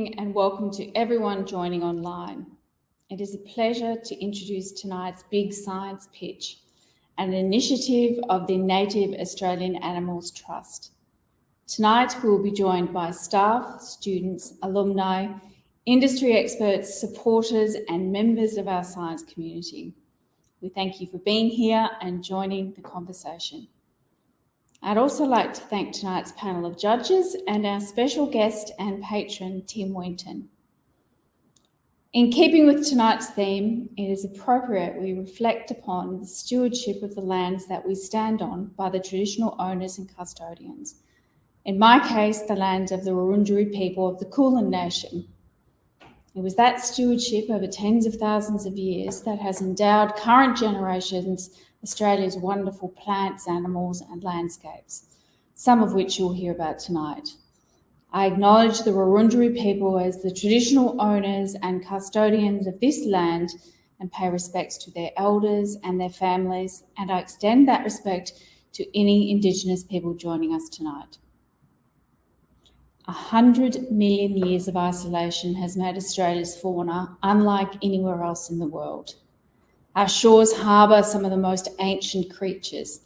evening and welcome to everyone joining online. It is a pleasure to introduce tonight's Big Science Pitch, an initiative of the Native Australian Animals Trust. Tonight we will be joined by staff, students, alumni, industry experts, supporters and members of our science community. We thank you for being here and joining the conversation. I'd also like to thank tonight's panel of judges and our special guest and patron, Tim Winton. In keeping with tonight's theme, it is appropriate we reflect upon the stewardship of the lands that we stand on by the traditional owners and custodians. In my case, the lands of the Wurundjeri people of the Kulin Nation. It was that stewardship over tens of thousands of years that has endowed current generations Australia's wonderful plants, animals and landscapes, some of which you'll hear about tonight. I acknowledge the Wurundjeri people as the traditional owners and custodians of this land and pay respects to their elders and their families, and I extend that respect to any Indigenous people joining us tonight. 100 million years of isolation has made Australia's fauna unlike anywhere else in the world. Our shores harbour some of the most ancient creatures,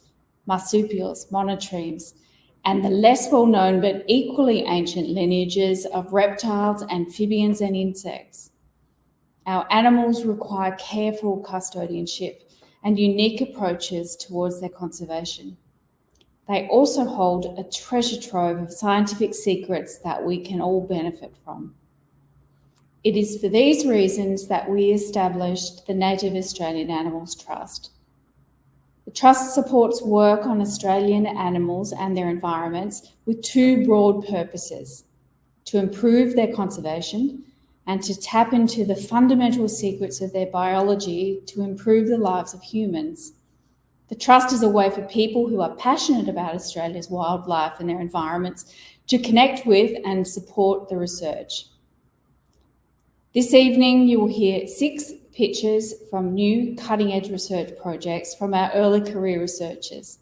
marsupials, monotremes, and the less well-known but equally ancient lineages of reptiles, amphibians and insects. Our animals require careful custodianship and unique approaches towards their conservation. They also hold a treasure trove of scientific secrets that we can all benefit from. It is for these reasons that we established the Native Australian Animals Trust. The Trust supports work on Australian animals and their environments with two broad purposes: to improve their conservation and to tap into the fundamental secrets of their biology to improve the lives of humans. The Trust is a way for people who are passionate about Australia's wildlife and their environments to connect with and support the research. This evening, you will hear 6 pitches from new cutting-edge research projects from our early career researchers.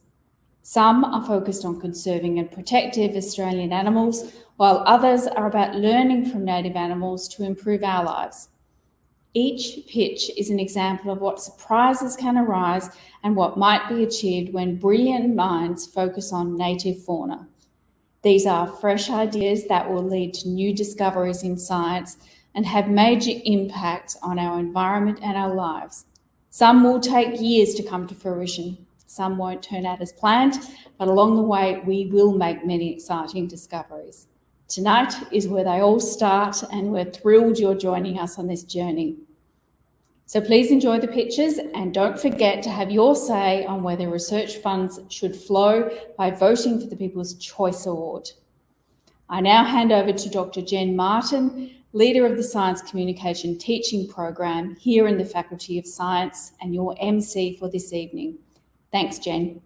Some are focused on conserving and protecting Australian animals, while others are about learning from native animals to improve our lives. Each pitch is an example of what surprises can arise and what might be achieved when brilliant minds focus on native fauna. These are fresh ideas that will lead to new discoveries in science and have major impacts on our environment and our lives. Some will take years to come to fruition. Some won't turn out as planned, but along the way, we will make many exciting discoveries. Tonight is where they all start, and we're thrilled you're joining us on this journey. So please enjoy the pitches and don't forget to have your say on whether research funds should flow by voting for the People's Choice Award. I now hand over to Dr. Jen Martin, leader of the Science Communication Teaching Program here in the Faculty of Science and your MC for this evening. Thanks, Jen.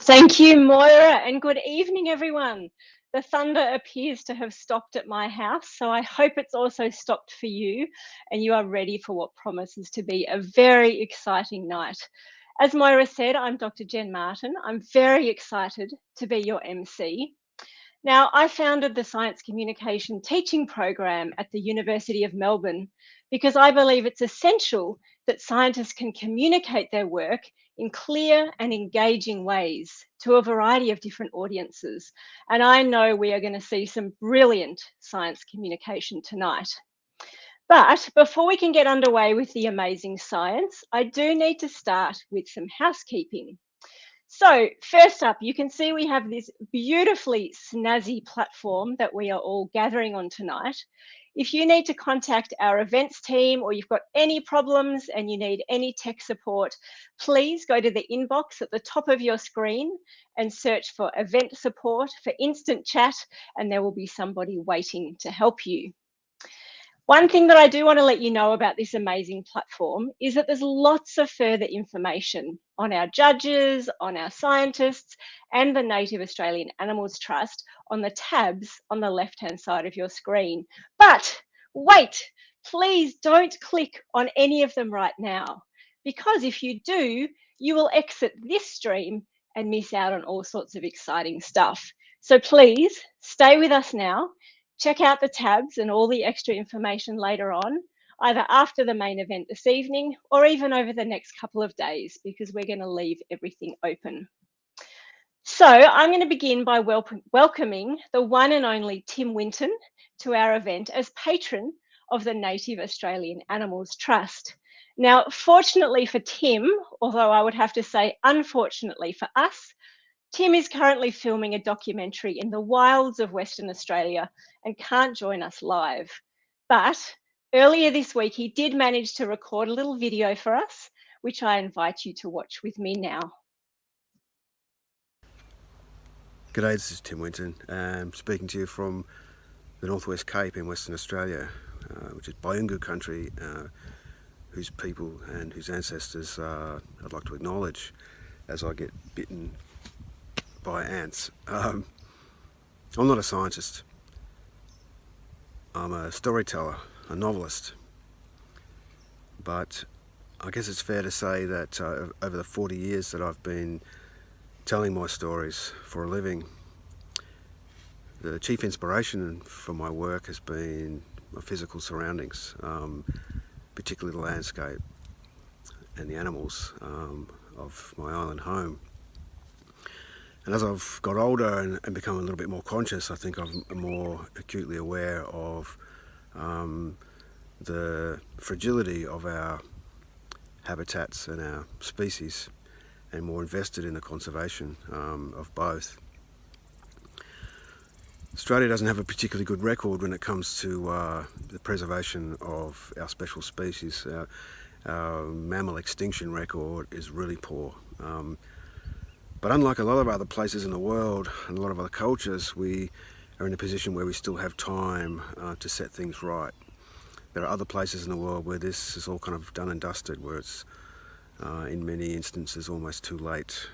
Thank you, Moira, and good evening, everyone. The thunder appears to have stopped at my house, so I hope it's also stopped for you and you are ready for what promises to be a very exciting night. As Moira said, I'm Dr. Jen Martin. I'm very excited to be your MC. Now, I founded the Science Communication Teaching Program at the University of Melbourne because I believe it's essential that scientists can communicate their work in clear and engaging ways to a variety of different audiences. And I know we are going to see some brilliant science communication tonight. But before we can get underway with the amazing science, I do need to start with some housekeeping. So first up, you can see we have this beautifully snazzy platform that we are all gathering on tonight. If you need to contact our events team or you've got any problems and you need any tech support, please go to the inbox at the top of your screen and search for event support for instant chat, and there will be somebody waiting to help you. One thing that I do want to let you know about this amazing platform is that there's lots of further information on our judges, on our scientists, and the Native Australian Animals Trust on the tabs on the left-hand side of your screen. But wait, please don't click on any of them right now, because if you do, you will exit this stream and miss out on all sorts of exciting stuff. So please stay with us now. Check out the tabs and all the extra information later on, either after the main event this evening or even over the next couple of days, because we're going to leave everything open. So I'm going to begin by welcoming the one and only Tim Winton to our event as patron of the Native Australian Animals Trust. Now, fortunately for Tim, although I would have to say unfortunately for us, Tim is currently filming a documentary in the wilds of Western Australia and can't join us live. But earlier this week, he did manage to record a little video for us, which I invite you to watch with me now. G'day, this is Tim Winton, speaking to you from the Northwest Cape in Western Australia, which is Bayungu country, whose people and whose ancestors I'd like to acknowledge as I get bitten by ants. I'm not a scientist. I'm a storyteller, a novelist, but I guess it's fair to say that over the 40 years that I've been telling my stories for a living, the chief inspiration for my work has been my physical surroundings, particularly the landscape and the animals of my island home. And as I've got older and become a little bit more conscious, I think I'm more acutely aware of the fragility of our habitats and our species, and more invested in the conservation of both. Australia doesn't have a particularly good record when it comes to the preservation of our special species. Our mammal extinction record is really poor. But unlike a lot of other places in the world and a lot of other cultures, we are in a position where we still have time to set things right. There are other places in the world where this is all kind of done and dusted, where it's in many instances almost too late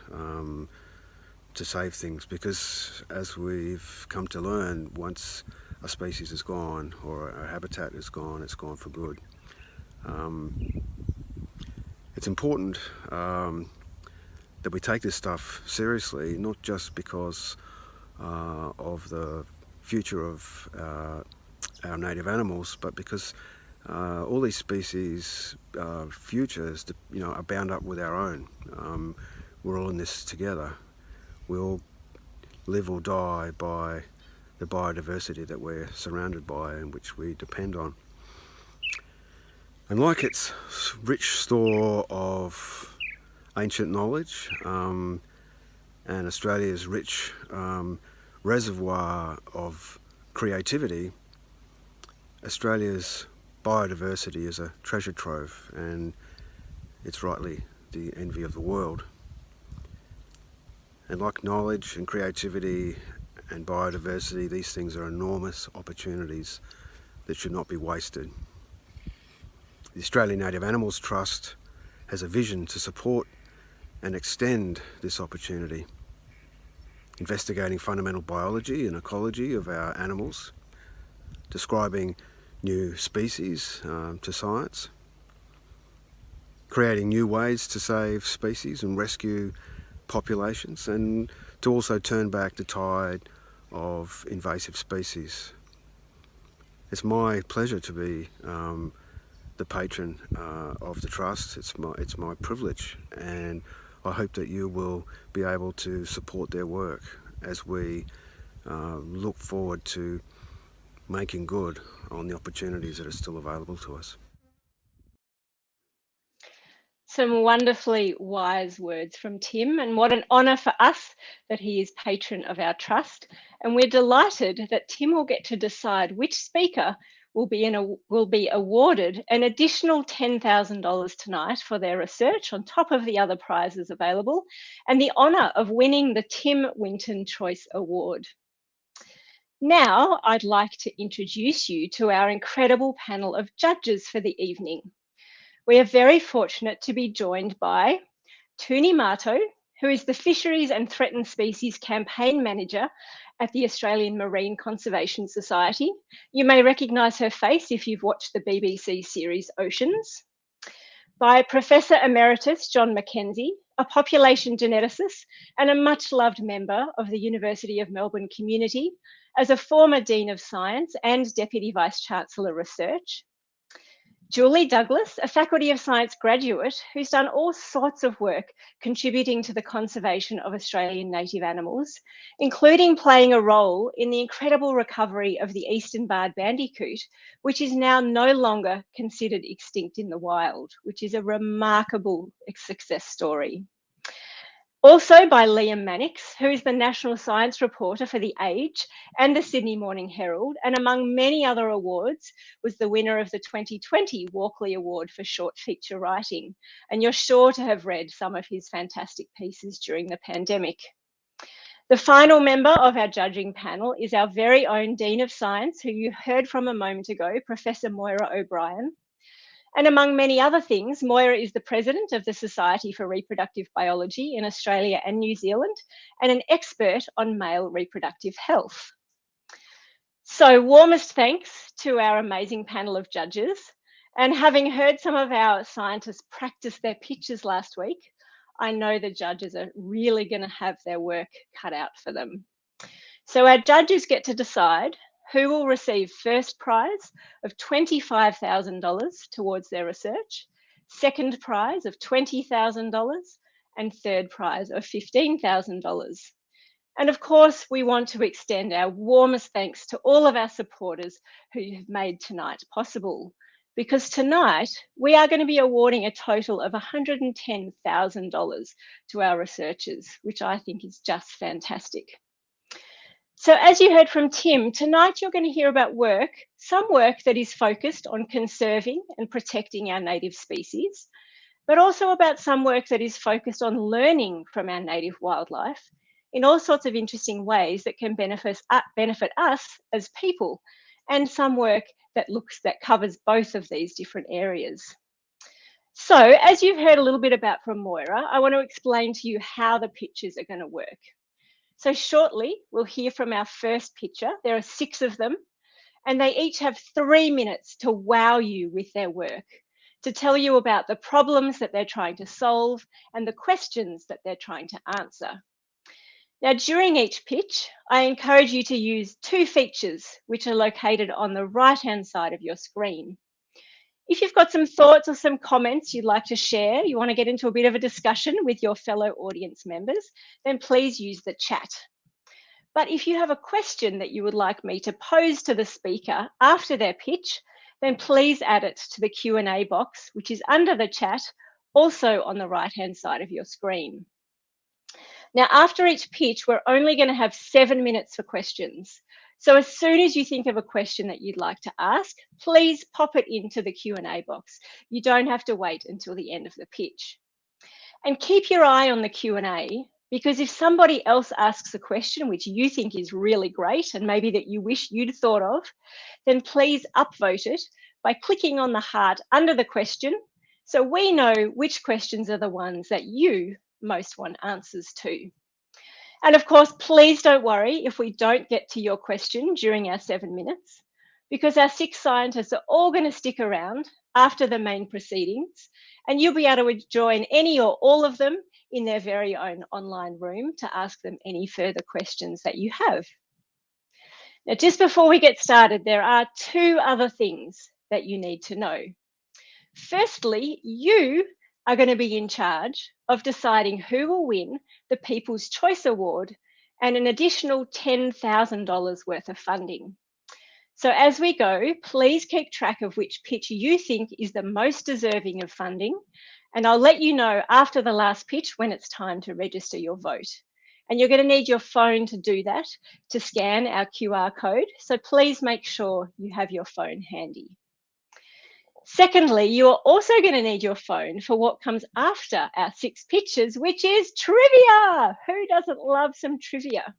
to save things, because as we've come to learn, once a species is gone or a habitat is gone, it's gone for good. It's important that we take this stuff seriously, not just because of the future of our native animals, but because all these species' futures, are bound up with our own. We're all in this together. We all live or die by the biodiversity that we're surrounded by and which we depend on. And like its rich store of ancient knowledge and Australia's rich reservoir of creativity, Australia's biodiversity is a treasure trove, and it's rightly the envy of the world. And like knowledge and creativity and biodiversity, these things are enormous opportunities that should not be wasted. The Australian Native Animals Trust has a vision to support and extend this opportunity, investigating fundamental biology and ecology of our animals, describing new species to science, creating new ways to save species and rescue populations, and to also turn back the tide of invasive species. It's my pleasure to be the patron of the Trust. It's my privilege, and I hope that you will be able to support their work as we look forward to making good on the opportunities that are still available to us. Some wonderfully wise words from Tim, and what an honour for us that he is patron of our trust. And we're delighted that Tim will get to decide which speaker will be awarded an additional $10,000 tonight for their research on top of the other prizes available, and the honour of winning the Tim Winton Choice Award. Now I'd like to introduce you to our incredible panel of judges for the evening. We are very fortunate to be joined by Tuni Mato, who is the Fisheries and Threatened Species Campaign Manager at the Australian Marine Conservation Society. You may recognise her face if you've watched the BBC series Oceans. By Professor Emeritus John Mackenzie, a population geneticist, and a much loved member of the University of Melbourne community as a former Dean of Science and Deputy Vice-Chancellor Research. Julie Douglas, a Faculty of Science graduate who's done all sorts of work contributing to the conservation of Australian native animals, including playing a role in the incredible recovery of the eastern barred bandicoot, which is now no longer considered extinct in the wild, which is a remarkable success story. Also by Liam Mannix, who is the national science reporter for The Age and the Sydney Morning Herald, and among many other awards, was the winner of the 2020 Walkley Award for short feature writing. And you're sure to have read some of his fantastic pieces during the pandemic. The final member of our judging panel is our very own Dean of Science, who you heard from a moment ago, Professor Moira O'Brien. And among many other things, Moira is the president of the Society for Reproductive Biology in Australia and New Zealand, and an expert on male reproductive health. So warmest thanks to our amazing panel of judges. And having heard some of our scientists practice their pitches last week, I know the judges are really going to have their work cut out for them. So our judges get to decide who will receive first prize of $25,000 towards their research, second prize of $20,000, and third prize of $15,000. And of course, we want to extend our warmest thanks to all of our supporters who have made tonight possible, because tonight we are going to be awarding a total of $110,000 to our researchers, which I think is just fantastic. So as you heard from Tim, tonight you're going to hear about some work that is focused on conserving and protecting our native species, but also about some work that is focused on learning from our native wildlife in all sorts of interesting ways that can benefit us as people, and some work that covers both of these different areas. So as you've heard a little bit about from Moira, I want to explain to you how the pitches are going to work. So shortly, we'll hear from our first pitcher. There are 6 of them, and they each have 3 minutes to wow you with their work, to tell you about the problems that they're trying to solve and the questions that they're trying to answer. Now, during each pitch, I encourage you to use 2 features, which are located on the right-hand side of your screen. If you've got some thoughts or some comments you'd like to share, you want to get into a bit of a discussion with your fellow audience members, then please use the chat. But if you have a question that you would like me to pose to the speaker after their pitch, then please add it to the Q&A box, which is under the chat, also on the right-hand side of your screen. Now, after each pitch, we're only going to have 7 minutes for questions. So as soon as you think of a question that you'd like to ask, please pop it into the Q&A box. You don't have to wait until the end of the pitch. And keep your eye on the Q&A, because if somebody else asks a question which you think is really great and maybe that you wish you'd thought of, then please upvote it by clicking on the heart under the question, so we know which questions are the ones that you most want answers to. And of course, please don't worry if we don't get to your question during our 7 minutes, because our 6 scientists are all going to stick around after the main proceedings, and you'll be able to join any or all of them in their very own online room to ask them any further questions that you have. Now, just before we get started, there are 2 other things that you need to know. Firstly, you are going to be in charge of deciding who will win the People's Choice Award and an additional $10,000 worth of funding. So as we go, please keep track of which pitch you think is the most deserving of funding, and I'll let you know after the last pitch when it's time to register your vote. And you're going to need your phone to do that, to scan our QR code, so please make sure you have your phone handy. Secondly, you are also going to need your phone for what comes after our 6 pitches, which is trivia. Who doesn't love some trivia?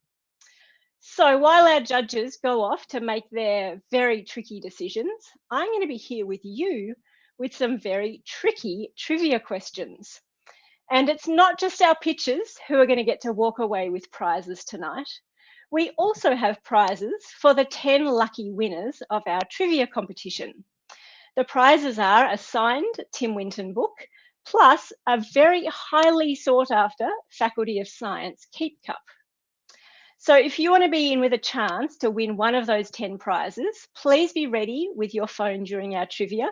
So while our judges go off to make their very tricky decisions, I'm going to be here with you with some very tricky trivia questions. And it's not just our pitchers who are going to get to walk away with prizes tonight. We also have prizes for the 10 lucky winners of our trivia competition. The prizes are a signed Tim Winton book, plus a very highly sought after Faculty of Science Keep Cup. So if you want to be in with a chance to win one of those 10 prizes, please be ready with your phone during our trivia.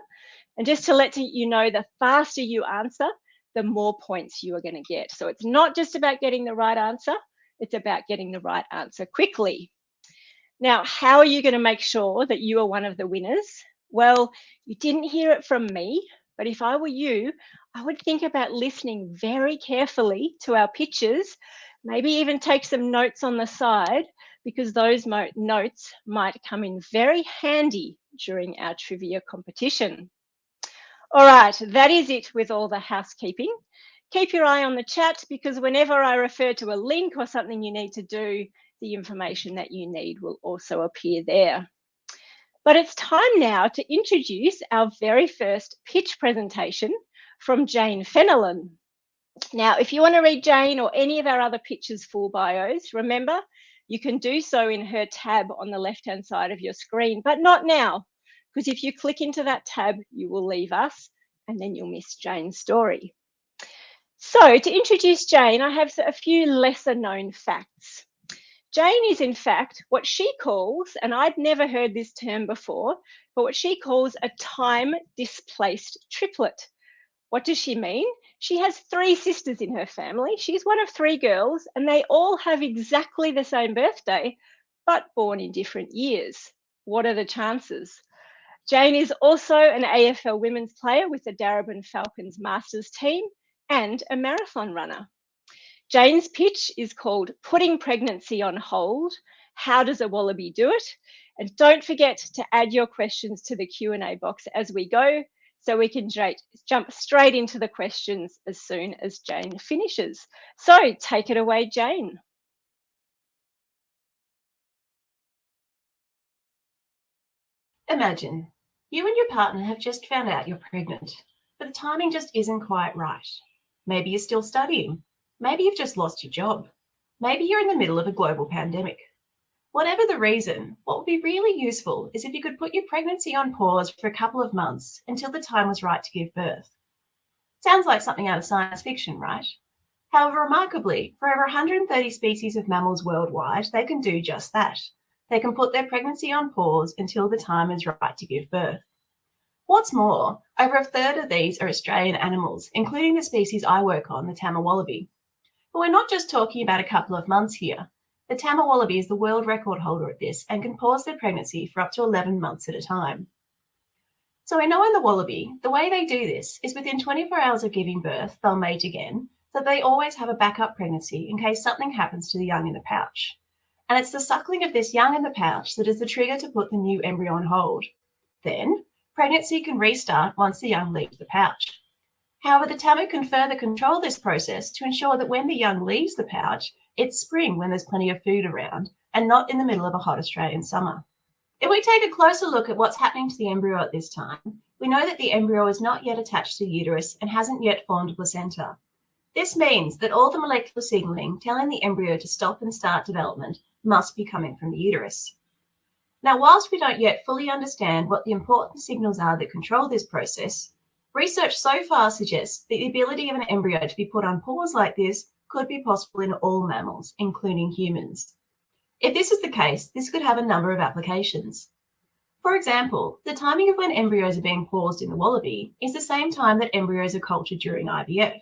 And just to let you know, the faster you answer, the more points you are going to get. So it's not just about getting the right answer, it's about getting the right answer quickly. Now, how are you going to make sure that you are one of the winners? Well, you didn't hear it from me, but if I were you, I would think about listening very carefully to our pitches, maybe even take some notes on the side, because those notes might come in very handy during our trivia competition. All right, that is it with all the housekeeping. Keep your eye on the chat, because whenever I refer to a link or something you need to do, the information that you need will also appear there. But it's time now to introduce our very first pitch presentation from Jane Fenelon. Now, if you want to read Jane or any of our other pitches' full bios, remember, you can do so in her tab on the left-hand side of your screen, but not now, because if you click into that tab, you will leave us and then you'll miss Jane's story. So to introduce Jane, I have a few lesser known facts. Jane is in fact what she calls, and I'd never heard this term before, but what she calls a time-displaced triplet. What does she mean? She has 3 sisters in her family. She's one of 3 girls, and they all have exactly the same birthday, but born in different years. What are the chances? Jane is also an AFL women's player with the Darebin Falcons Masters team and a marathon runner. Jane's pitch is called Putting Pregnancy on Hold. How does a wallaby do it? And don't forget to add your questions to the Q&A box as we go, so we can jump straight into the questions as soon as Jane finishes. So take it away, Jane. Imagine you and your partner have just found out you're pregnant, but the timing just isn't quite right. Maybe you're still studying. Maybe you've just lost your job. Maybe you're in the middle of a global pandemic. Whatever the reason, what would be really useful is if you could put your pregnancy on pause for a couple of months until the time was right to give birth. Sounds like something out of science fiction, right? However, remarkably, for over 130 species of mammals worldwide, they can do just that. They can put their pregnancy on pause until the time is right to give birth. What's more, over a third of these are Australian animals, including the species I work on, the Tama wallaby. But we're not just talking about a couple of months here. The Tama wallaby is the world record holder at this and can pause their pregnancy for up to 11 months at a time. So we know in the wallaby, the way they do this is within 24 hours of giving birth, they'll mate again, so they always have a backup pregnancy in case something happens to the young in the pouch. And it's the suckling of this young in the pouch that is the trigger to put the new embryo on hold. Then, pregnancy can restart once the young leaves the pouch. However, the Tama can further control this process to ensure that when the young leaves the pouch, it's spring when there's plenty of food around and not in the middle of a hot Australian summer. If we take a closer look at what's happening to the embryo at this time, we know that the embryo is not yet attached to the uterus and hasn't yet formed a placenta. This means that all the molecular signalling telling the embryo to stop and start development must be coming from the uterus. Now, whilst we don't yet fully understand what the important signals are that control this process, research so far suggests that the ability of an embryo to be put on pause like this could be possible in all mammals, including humans. If this is the case, this could have a number of applications. For example, the timing of when embryos are being paused in the wallaby is the same time that embryos are cultured during IVF.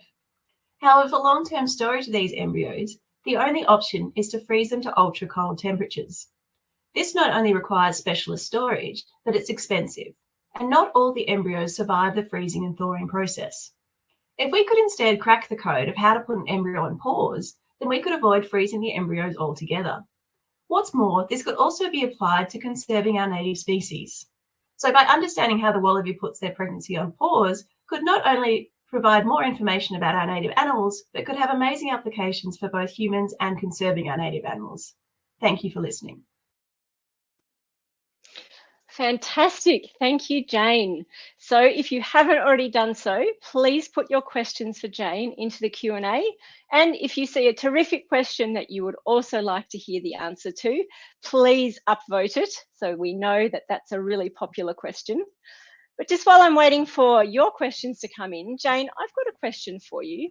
However, for long-term storage of these embryos, the only option is to freeze them to ultra-cold temperatures. This not only requires specialist storage, but it's expensive, and not all the embryos survive the freezing and thawing process. If we could instead crack the code of how to put an embryo on pause, then we could avoid freezing the embryos altogether. What's more, this could also be applied to conserving our native species. So by understanding how the wallaby puts their pregnancy on pause, could not only provide more information about our native animals, but could have amazing applications for both humans and conserving our native animals. Thank you for listening. Fantastic. Thank you, Jane. So if you haven't already done so, please put your questions for Jane into the Q&A. And if you see a terrific question that you would also like to hear the answer to, please upvote it so we know that that's a really popular question. But just while I'm waiting for your questions to come in, Jane, I've got a question for you.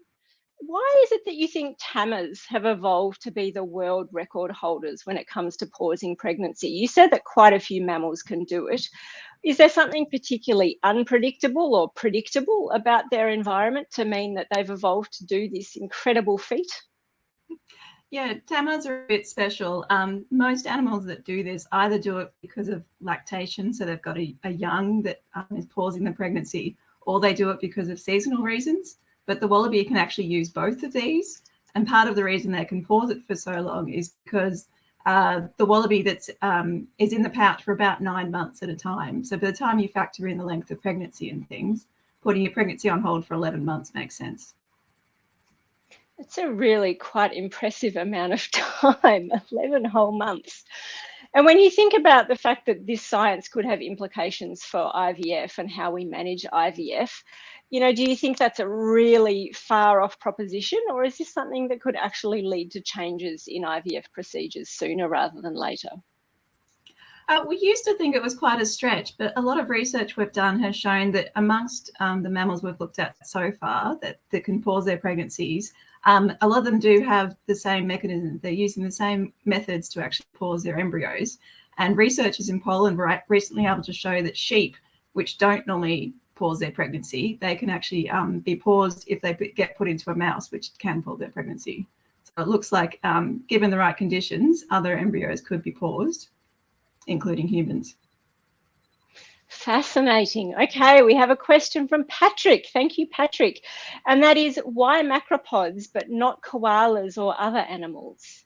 Why is it that you think tammers have evolved to be the world record holders when it comes to pausing pregnancy? You said that quite a few mammals can do it. Is there something particularly unpredictable or predictable about their environment to mean that they've evolved to do this incredible feat? Yeah, tammers are a bit special. Most animals that do this either do it because of lactation, so they've got a young that is pausing the pregnancy, or they do it because of seasonal reasons. But the wallaby can actually use both of these. And part of the reason they can pause it for so long is because the wallaby is in the pouch for about 9 months at a time. So by the time you factor in the length of pregnancy and things, putting your pregnancy on hold for 11 months makes sense. It's a really quite impressive amount of time, 11 whole months. And when you think about the fact that this science could have implications for IVF and how we manage IVF, do you think that's a really far off proposition, or is this something that could actually lead to changes in IVF procedures sooner rather than later? We used to think it was quite a stretch, but a lot of research we've done has shown that amongst the mammals we've looked at so far that can pause their pregnancies, a lot of them do have the same mechanism. They're using the same methods to actually pause their embryos. And researchers in Poland were recently able to show that sheep, which don't normally pause their pregnancy, they can actually be paused if they get put into a mouse, which can pause their pregnancy. So it looks like, given the right conditions, other embryos could be paused, including humans. Fascinating. Okay, we have a question from Patrick. Thank you, Patrick. And that is, why macropods but not koalas or other animals?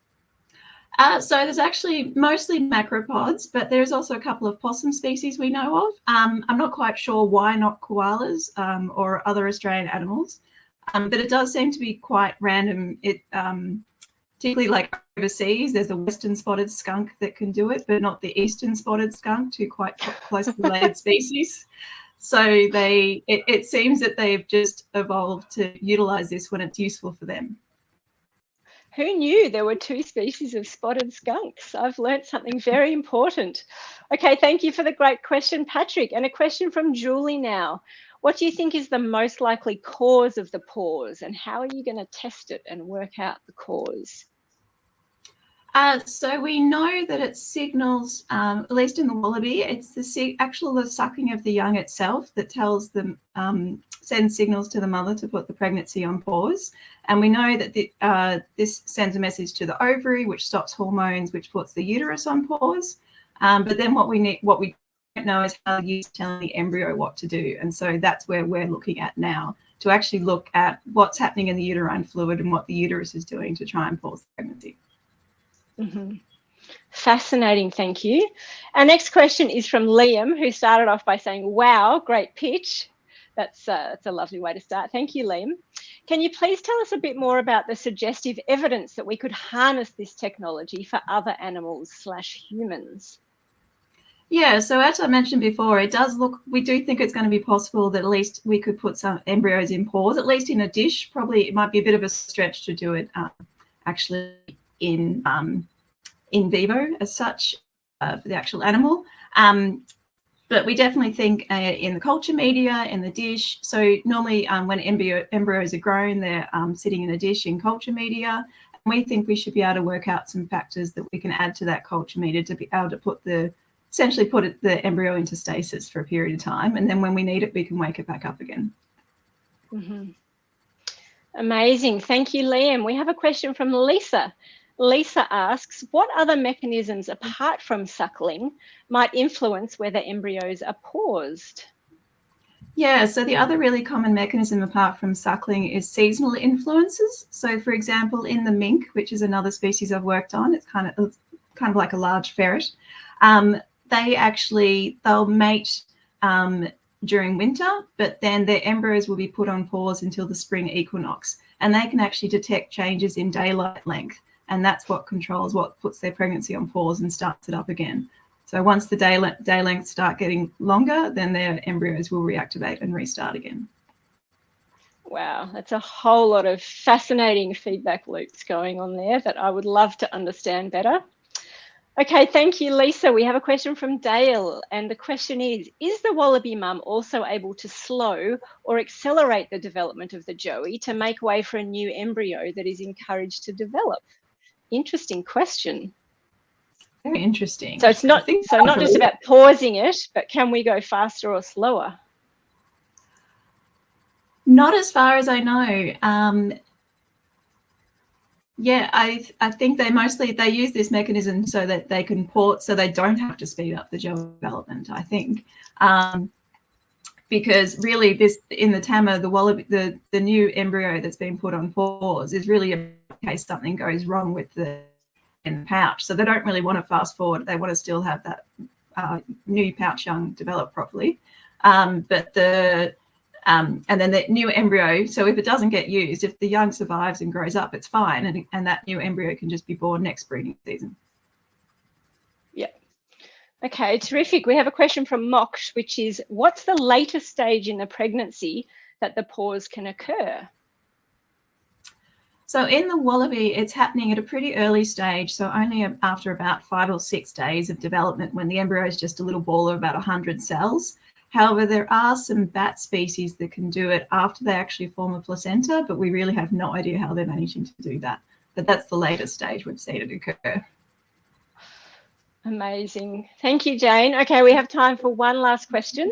So there's actually mostly macropods, but there's also a couple of possum species we know of. I'm not quite sure why not koalas or other Australian animals, but it does seem to be quite random. It particularly like overseas, there's a western spotted skunk that can do it, but not the eastern spotted skunk, two quite closely related species. So it seems that they've just evolved to utilize this when it's useful for them. Who knew there were 2 species of spotted skunks? I've learnt something very important. Okay, thank you for the great question, Patrick. And a question from Julie now. What do you think is the most likely cause of the pause, and how are you going to test it and work out the cause? So we know that it signals, at least in the wallaby, it's the sucking of the young itself that tells them, sends signals to the mother to put the pregnancy on pause. And we know that this sends a message to the ovary, which stops hormones, which puts the uterus on pause. But then what we don't know is how you're telling the embryo what to do. And so that's where we're looking at now, to actually look at what's happening in the uterine fluid and what the uterus is doing to try and pause the pregnancy. Mm-hmm. Fascinating, thank you. Our next question is from Liam, who started off by saying, wow, great pitch. That's a lovely way to start. Thank you, Liam. Can you please tell us a bit more about the suggestive evidence that we could harness this technology for other animals/humans? Yeah, so as I mentioned before, we do think it's going to be possible that at least we could put some embryos in pause, at least in a dish. Probably it might be a bit of a stretch to do it actually in vivo as such for the actual animal. But we definitely think in the culture media, in the dish. So normally when embryos are grown, they're sitting in a dish in culture media. And we think we should be able to work out some factors that we can add to that culture media to be able to essentially put the embryo into stasis for a period of time. And then when we need it, we can wake it back up again. Mm-hmm. Amazing. Thank you, Liam. We have a question from Lisa. Lisa asks, what other mechanisms apart from suckling might influence whether embryos are paused? Yeah, so the other really common mechanism apart from suckling is seasonal influences. So for example, in the mink, which is another species I've worked on, it's kind of like a large ferret. They'll mate during winter, but then their embryos will be put on pause until the spring equinox, and they can actually detect changes in daylight length. And that's what controls what puts their pregnancy on pause and starts it up again. So once the day lengths start getting longer, then their embryos will reactivate and restart again. Wow, that's a whole lot of fascinating feedback loops going on there that I would love to understand better. Okay, thank you, Lisa. We have a question from Dale, and the question is the wallaby mum also able to slow or accelerate the development of the joey to make way for a new embryo that is encouraged to develop? Interesting question. Very interesting. So it's not just about pausing it, but can we go faster or slower? Not as far as I know. Yeah, I think they use this mechanism so that they can port, so they don't have to speed up the gel development, I think. Because really this, in the Tama, the wallaby, the new embryo that's been put on pause is really in case something goes wrong with the pouch. So they don't really want to fast forward. They want to still have that new pouch young develop properly. And then the new embryo, so if it doesn't get used, if the young survives and grows up, it's fine. And that new embryo can just be born next breeding season. Yeah. Okay, terrific. We have a question from Moksh, which is, what's the latest stage in the pregnancy that the pause can occur? So in the wallaby, it's happening at a pretty early stage. So only after about 5 or 6 days of development, when the embryo is just a little ball of about 100 cells. However, there are some bat species that can do it after they actually form a placenta, but we really have no idea how they're managing to do that. But that's the latest stage we've seen it occur. Amazing. Thank you, Jane. Okay, we have time for one last question.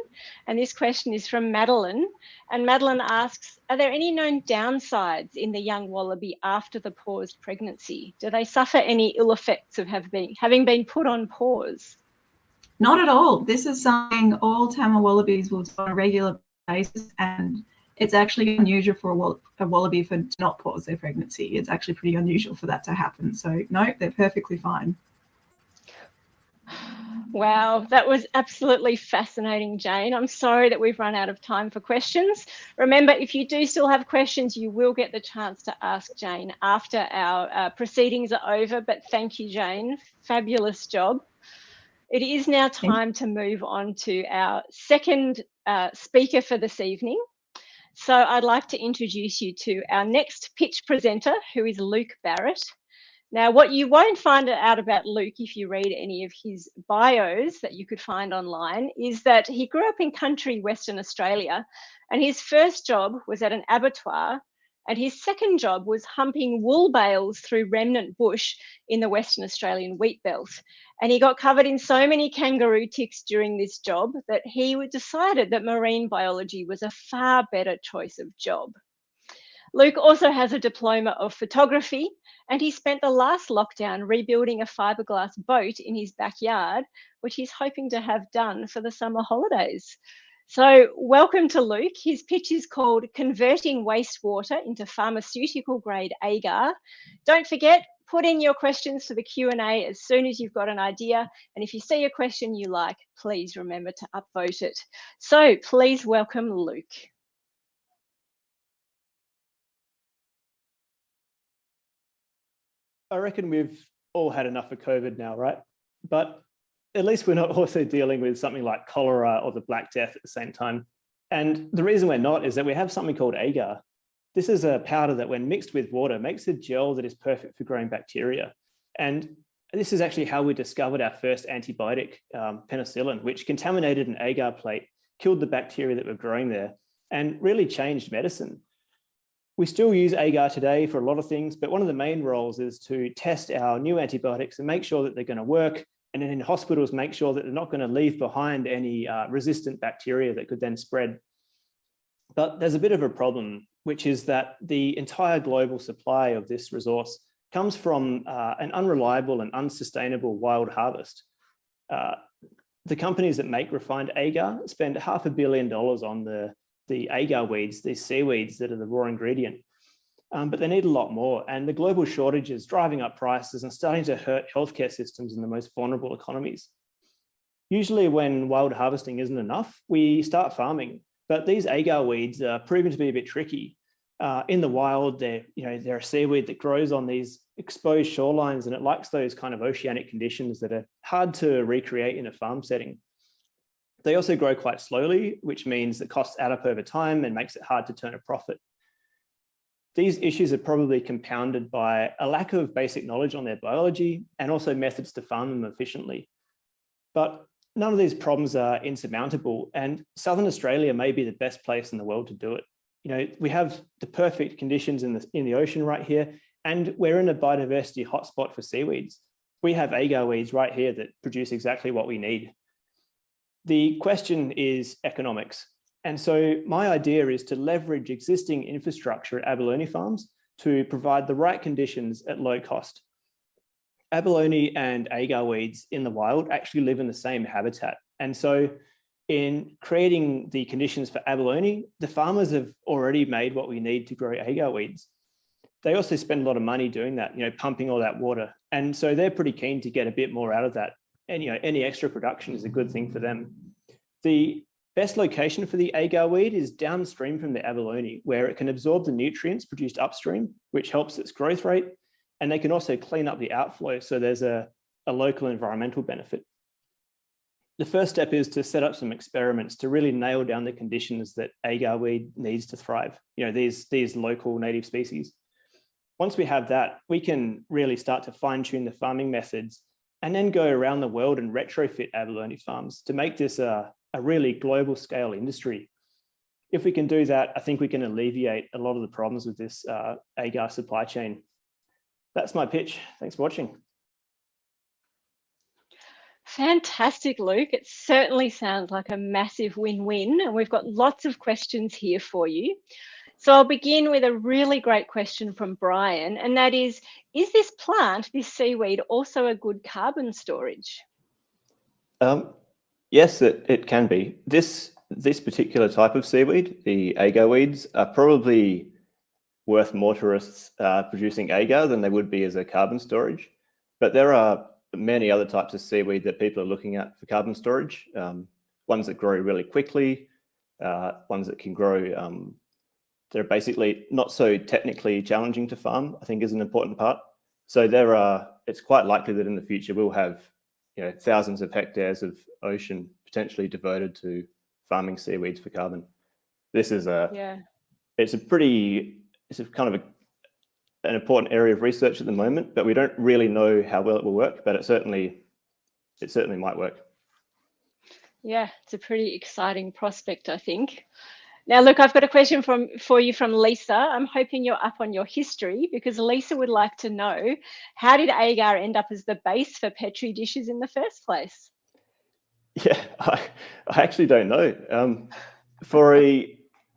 And this question is from Madeline. And Madeline asks, are there any known downsides in the young wallaby after the paused pregnancy? Do they suffer any ill effects of having been put on pause? Not at all. This is something all Tama wallabies will do on a regular basis, and it's actually unusual for a wallaby to not pause their pregnancy. It's actually pretty unusual for that to happen. So no, they're perfectly fine. Wow, that was absolutely fascinating, Jane. I'm sorry that we've run out of time for questions. Remember, if you do still have questions, you will get the chance to ask Jane after our proceedings are over. But thank you, Jane. Fabulous job. It is now time to move on to our second speaker for this evening. So I'd like to introduce you to our next pitch presenter, who is Luke Barrett. Now, what you won't find out about Luke if you read any of his bios that you could find online is that he grew up in country Western Australia, and his first job was at an abattoir, and his second job was humping wool bales through remnant bush in the Western Australian wheat belt. And he got covered in so many kangaroo ticks during this job that he decided that marine biology was a far better choice of job. Luke also has a diploma of photography, and he spent the last lockdown rebuilding a fiberglass boat in his backyard, which he's hoping to have done for the summer holidays. So welcome to Luke. His pitch is called Converting Wastewater into Pharmaceutical Grade Agar. Don't forget, put in your questions to the Q&A as soon as you've got an idea. And if you see a question you like, please remember to upvote it. So please welcome Luke. I reckon we've all had enough of COVID now, right? But at least we're not also dealing with something like cholera or the Black Death at the same time. And the reason we're not is that we have something called agar. This is a powder that when mixed with water makes a gel that is perfect for growing bacteria. And this is actually how we discovered our first antibiotic, penicillin, which contaminated an agar plate, killed the bacteria that were growing there, and really changed medicine. We still use agar today for a lot of things, but one of the main roles is to test our new antibiotics and make sure that they're going to work. And then in hospitals, make sure that they're not going to leave behind any resistant bacteria that could then spread. But there's a bit of a problem, which is that the entire global supply of this resource comes from an unreliable and unsustainable wild harvest. The companies that make refined agar spend $500 million on the agar weeds, these seaweeds that are the raw ingredient. But they need a lot more. And the global shortage is driving up prices and starting to hurt healthcare systems in the most vulnerable economies. Usually when wild harvesting isn't enough, we start farming. But these agar weeds are proven to be a bit tricky. In the wild, they're a seaweed that grows on these exposed shorelines, and it likes those kind of oceanic conditions that are hard to recreate in a farm setting. They also grow quite slowly, which means that costs add up over time and makes it hard to turn a profit. these issues are probably compounded by a lack of basic knowledge on their biology and also methods to farm them efficiently. But none of these problems are insurmountable, and Southern Australia may be the best place in the world to do it. We have the perfect conditions in the ocean right here, and we're in a biodiversity hotspot for seaweeds. We have agar weeds right here that produce exactly what we need. The question is economics. And so my idea is to leverage existing infrastructure at abalone farms to provide the right conditions at low cost. Abalone and agar weeds in the wild actually live in the same habitat. And so in creating the conditions for abalone, the farmers have already made what we need to grow agar weeds. They also spend a lot of money doing that, pumping all that water. And so they're pretty keen to get a bit more out of that. And any extra production is a good thing for them. The best location for the agar weed is downstream from the abalone, where it can absorb the nutrients produced upstream, which helps its growth rate. And they can also clean up the outflow, so there's a local environmental benefit. The first step is to set up some experiments to really nail down the conditions that agar weed needs to thrive, these local native species. Once we have that, we can really start to fine-tune the farming methods and then go around the world and retrofit abalone farms to make this a really global scale industry. If we can do that, I think we can alleviate a lot of the problems with this agar supply chain. That's my pitch. Thanks for watching. Fantastic, Luke. It certainly sounds like a massive win-win, and we've got lots of questions here for you. So I'll begin with a really great question from Brian, and that is this plant, this seaweed, also a good carbon storage? Yes, it can be. This particular type of seaweed, the agar weeds, are probably worth more to us producing agar than they would be as a carbon storage. But there are many other types of seaweed that people are looking at for carbon storage, ones that grow really quickly, ones that can grow. They're basically not so technically challenging to farm, I think is an important part. So it's quite likely that in the future we'll have thousands of hectares of ocean potentially devoted to farming seaweeds for carbon. This is it's a kind of an important area of research at the moment, but we don't really know how well it will work, but it certainly might work. Yeah, it's a pretty exciting prospect, I think. Now, look, I've got a question for you from Lisa. I'm hoping you're up on your history, because Lisa would like to know, how did agar end up as the base for Petri dishes in the first place? Yeah, I actually don't know.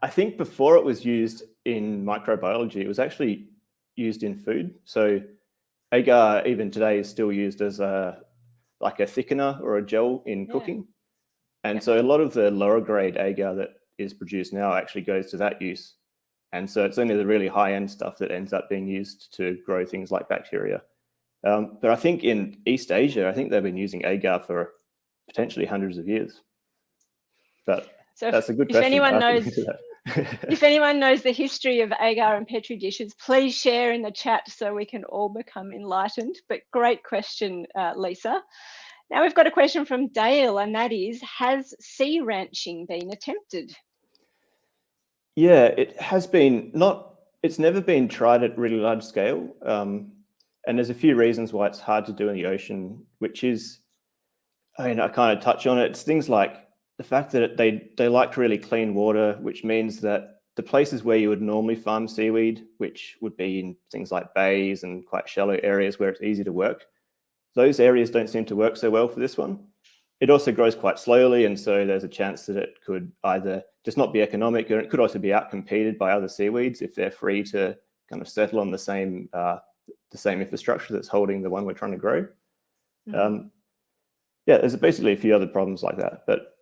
I think before it was used in microbiology, it was actually used in food. So agar even today is still used as like a thickener or a gel in cooking. And so a lot of the lower grade agar that is produced now actually goes to that use. And so it's only the really high end stuff that ends up being used to grow things like bacteria. But I think in East Asia, I think they've been using agar for potentially hundreds of years. But so that's a good question. If anyone knows the history of agar and Petri dishes, please share in the chat so we can all become enlightened. But great question, Lisa. Now we've got a question from Dale, and that is, has sea ranching been attempted? Yeah, it has been. It's never been tried at really large scale. And there's a few reasons why it's hard to do in the ocean, which is, I kind of touch on it. It's things like the fact that they like really clean water, which means that the places where you would normally farm seaweed, which would be in things like bays and quite shallow areas where it's easy to work, those areas don't seem to work so well for this one. It also grows quite slowly, and so there's a chance that it could either just not be economic, or it could also be outcompeted by other seaweeds if they're free to kind of settle on the same infrastructure that's holding the one we're trying to grow. Mm-hmm. Yeah, there's basically a few other problems like that, but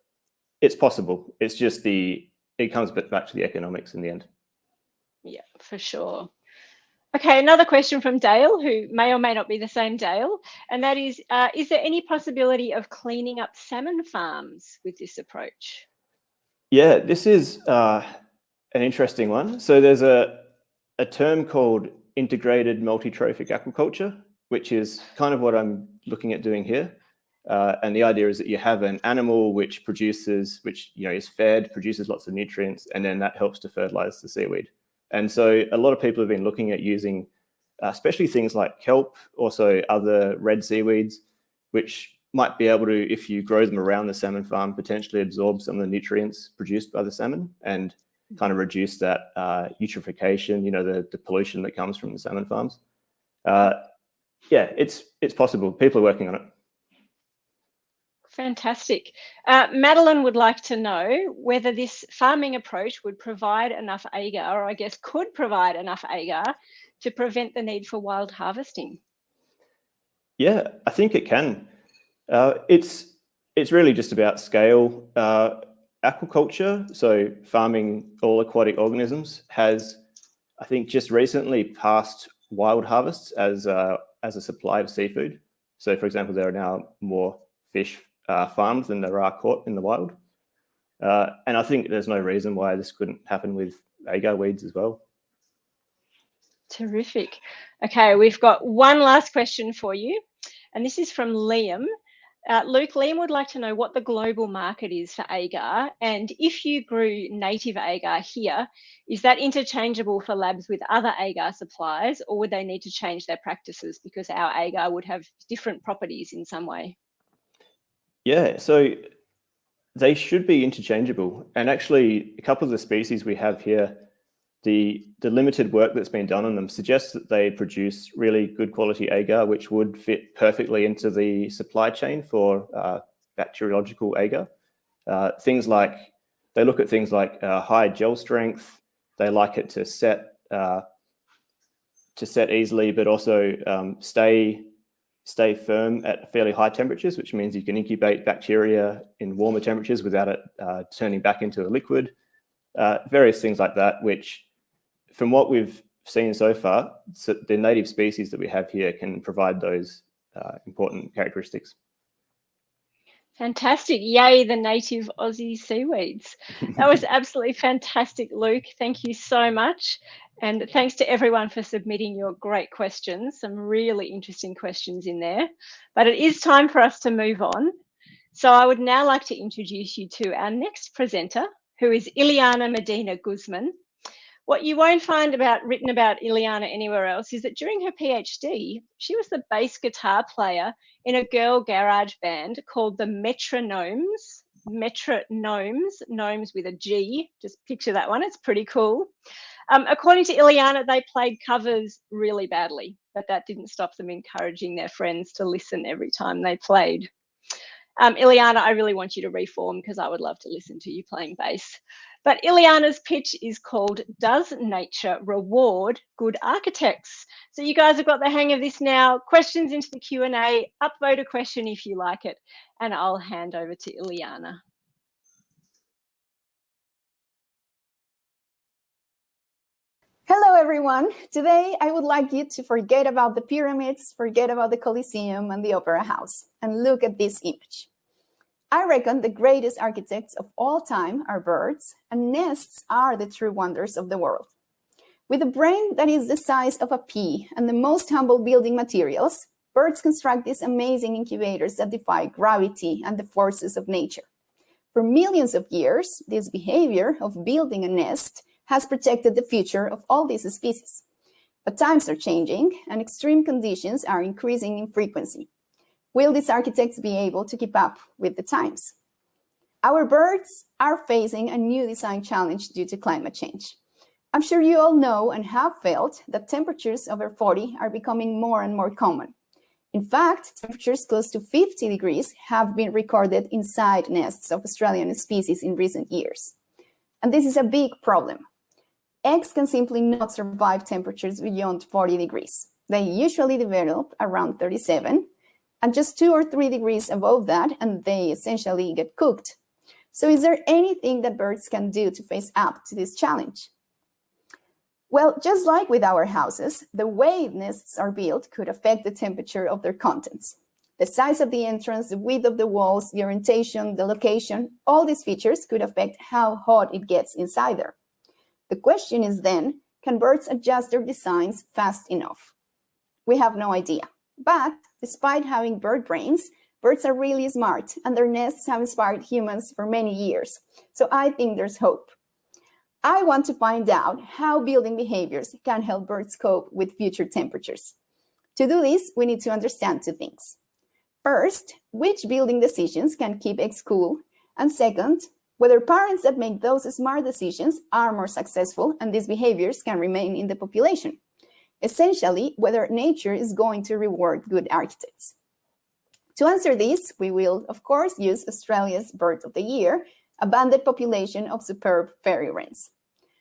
it's possible. It's just it comes back to the economics in the end. Yeah, for sure. Okay, another question from Dale, who may or may not be the same Dale, and that is there any possibility of cleaning up salmon farms with this approach? Yeah, this is an interesting one. So there's a term called integrated multi-trophic aquaculture, which is kind of what I'm looking at doing here. And the idea is that you have an animal which is fed, produces lots of nutrients, and then that helps to fertilize the seaweed. And so a lot of people have been looking at using especially things like kelp, also other red seaweeds, which might be able to, if you grow them around the salmon farm, potentially absorb some of the nutrients produced by the salmon and kind of reduce that eutrophication, the pollution that comes from the salmon farms. Yeah, it's possible. People are working on it. Fantastic. Madeline would like to know whether this farming approach would provide enough agar, or I guess could provide enough agar to prevent the need for wild harvesting. Yeah, I think it can. It's really just about scale. Aquaculture, so farming all aquatic organisms, has, I think, just recently passed wild harvests as a supply of seafood. So, for example, there are now more fish farmed than there are caught in the wild. And I think there's no reason why this couldn't happen with agar weeds as well. Terrific. Okay, we've got one last question for you, and this is from Liam. Luke, Liam would like to know what the global market is for agar, and if you grew native agar here, is that interchangeable for labs with other agar supplies, or would they need to change their practices because our agar would have different properties in some way? Yeah, so they should be interchangeable. And actually, a couple of the species we have here, the limited work that's been done on them suggests that they produce really good quality agar, which would fit perfectly into the supply chain for bacteriological agar. They look at things like high gel strength. They like it to set easily, but also stay firm at fairly high temperatures, which means you can incubate bacteria in warmer temperatures without it turning back into a liquid. Various things like that, which, from what we've seen so far, the native species that we have here can provide those important characteristics. Fantastic. Yay, the native Aussie seaweeds. That was absolutely fantastic, Luke. Thank you so much. And thanks to everyone for submitting your great questions. Some really interesting questions in there. But it is time for us to move on. So I would now like to introduce you to our next presenter, who is Ileana Medina Guzman. What you won't find written about Ileana anywhere else is that during her PhD, she was the bass guitar player in a girl garage band called the Metronomes. Metronomes, gnomes with a G, just picture that one, it's pretty cool. According to Ileana, they played covers really badly, but that didn't stop them encouraging their friends to listen every time they played. Ileana, I really want you to reform because I would love to listen to you playing bass. But Ileana's pitch is called Does Nature Reward Good Architects? So you guys have got the hang of this now. Questions into the Q&A, upvote a question if you like it, and I'll hand over to Ileana. Hello, everyone. Today, I would like you to forget about the pyramids, forget about the Colosseum and the Opera House, and look at this image. I reckon the greatest architects of all time are birds, and nests are the true wonders of the world. With a brain that is the size of a pea and the most humble building materials, birds construct these amazing incubators that defy gravity and the forces of nature. For millions of years, this behavior of building a nest has protected the future of all these species. But times are changing and extreme conditions are increasing in frequency. Will these architects be able to keep up with the times? Our birds are facing a new design challenge due to climate change. I'm sure you all know and have felt that temperatures over 40 are becoming more and more common. In fact, temperatures close to 50 degrees have been recorded inside nests of Australian species in recent years. And this is a big problem. Eggs can simply not survive temperatures beyond 40 degrees. They usually develop around 37, and just 2 or 3 degrees above that, and they essentially get cooked. So is there anything that birds can do to face up to this challenge? Well, just like with our houses, the way nests are built could affect the temperature of their contents. The size of the entrance, the width of the walls, the orientation, the location, all these features could affect how hot it gets inside there. The question is then, can birds adjust their designs fast enough? We have no idea. But despite having bird brains, birds are really smart and their nests have inspired humans for many years. So I think there's hope. I want to find out how building behaviors can help birds cope with future temperatures. To do this, we need to understand two things. First, which building decisions can keep eggs cool? And second, whether parents that make those smart decisions are more successful and these behaviors can remain in the population. Essentially, whether nature is going to reward good architects. To answer this, we will, of course, use Australia's Bird of the Year, a banded population of superb fairy wrens.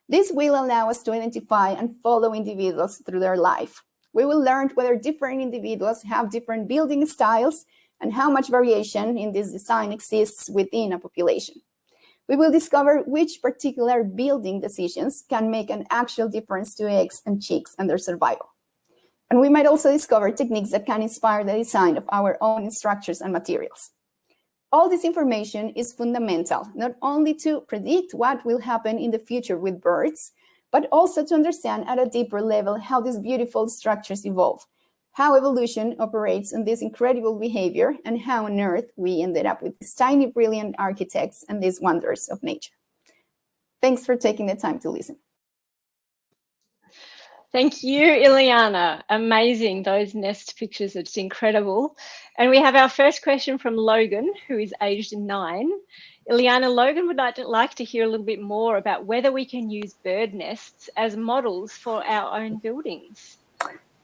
This will allow us to identify and follow individuals through their life. We will learn whether different individuals have different building styles and how much variation in this design exists within a population. We will discover which particular building decisions can make an actual difference to eggs and chicks and their survival. And we might also discover techniques that can inspire the design of our own structures and materials. All this information is fundamental, not only to predict what will happen in the future with birds, but also to understand at a deeper level how these beautiful structures evolve, how evolution operates on this incredible behavior, and how on Earth we ended up with these tiny, brilliant architects and these wonders of nature. Thanks for taking the time to listen. Thank you, Ileana. Amazing. Those nest pictures are just incredible. And we have our first question from Logan, who is aged 9. Ileana, Logan would like to hear a little bit more about whether we can use bird nests as models for our own buildings.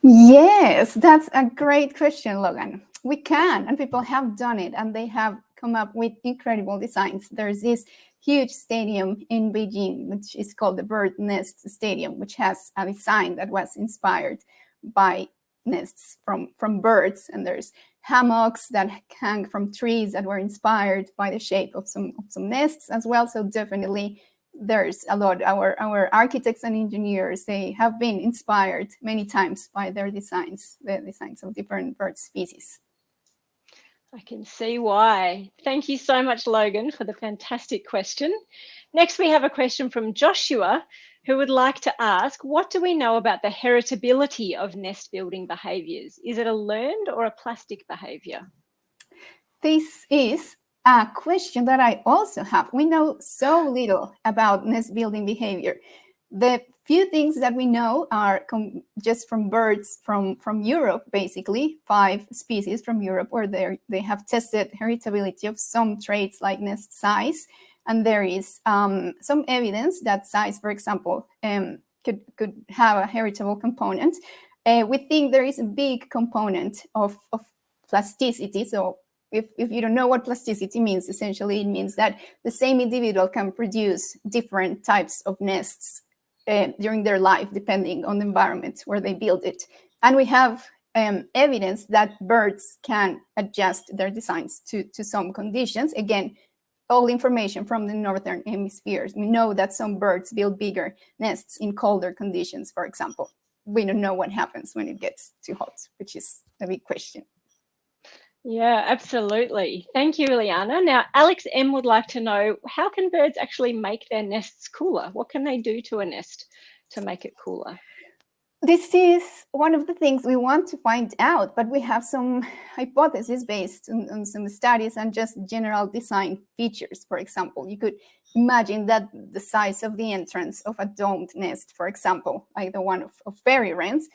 Yes, that's a great question, Logan. We can, and people have done it, and they have come up with incredible designs. There's this huge stadium in Beijing, which is called the Bird Nest Stadium, which has a design that was inspired by nests from birds. And there's hammocks that hang from trees that were inspired by the shape of some nests as well. So definitely there's a lot. Our architects and engineers, they have been inspired many times by their designs, the designs of different bird species. I can see why. Thank you so much, Logan, for the fantastic question. Next, we have a question from Joshua, who would like to ask, what do we know about the heritability of nest building behaviours? Is it a learned or a plastic behaviour? This is a question that I also have. We know so little about nest building behavior. The few things that we know are just from birds from Europe, basically 5 species from Europe, where they have tested heritability of some traits like nest size. And there is some evidence that size, for example, could have a heritable component. We think there is a big component of plasticity. So if you don't know what plasticity means, essentially it means that the same individual can produce different types of nests during their life, depending on the environment where they build it. And we have evidence that birds can adjust their designs to some conditions. Again, all information from the northern hemispheres. We know that some birds build bigger nests in colder conditions, for example. We don't know what happens when it gets too hot, which is a big question. Yeah, absolutely. Thank you, Ileana. Now, Alex M would like to know, how can birds actually make their nests cooler? What can they do to a nest to make it cooler? This is one of the things we want to find out, but we have some hypotheses based on some studies and just general design features. For example, you could imagine that the size of the entrance of a domed nest, for example, like the one of fairy wrens,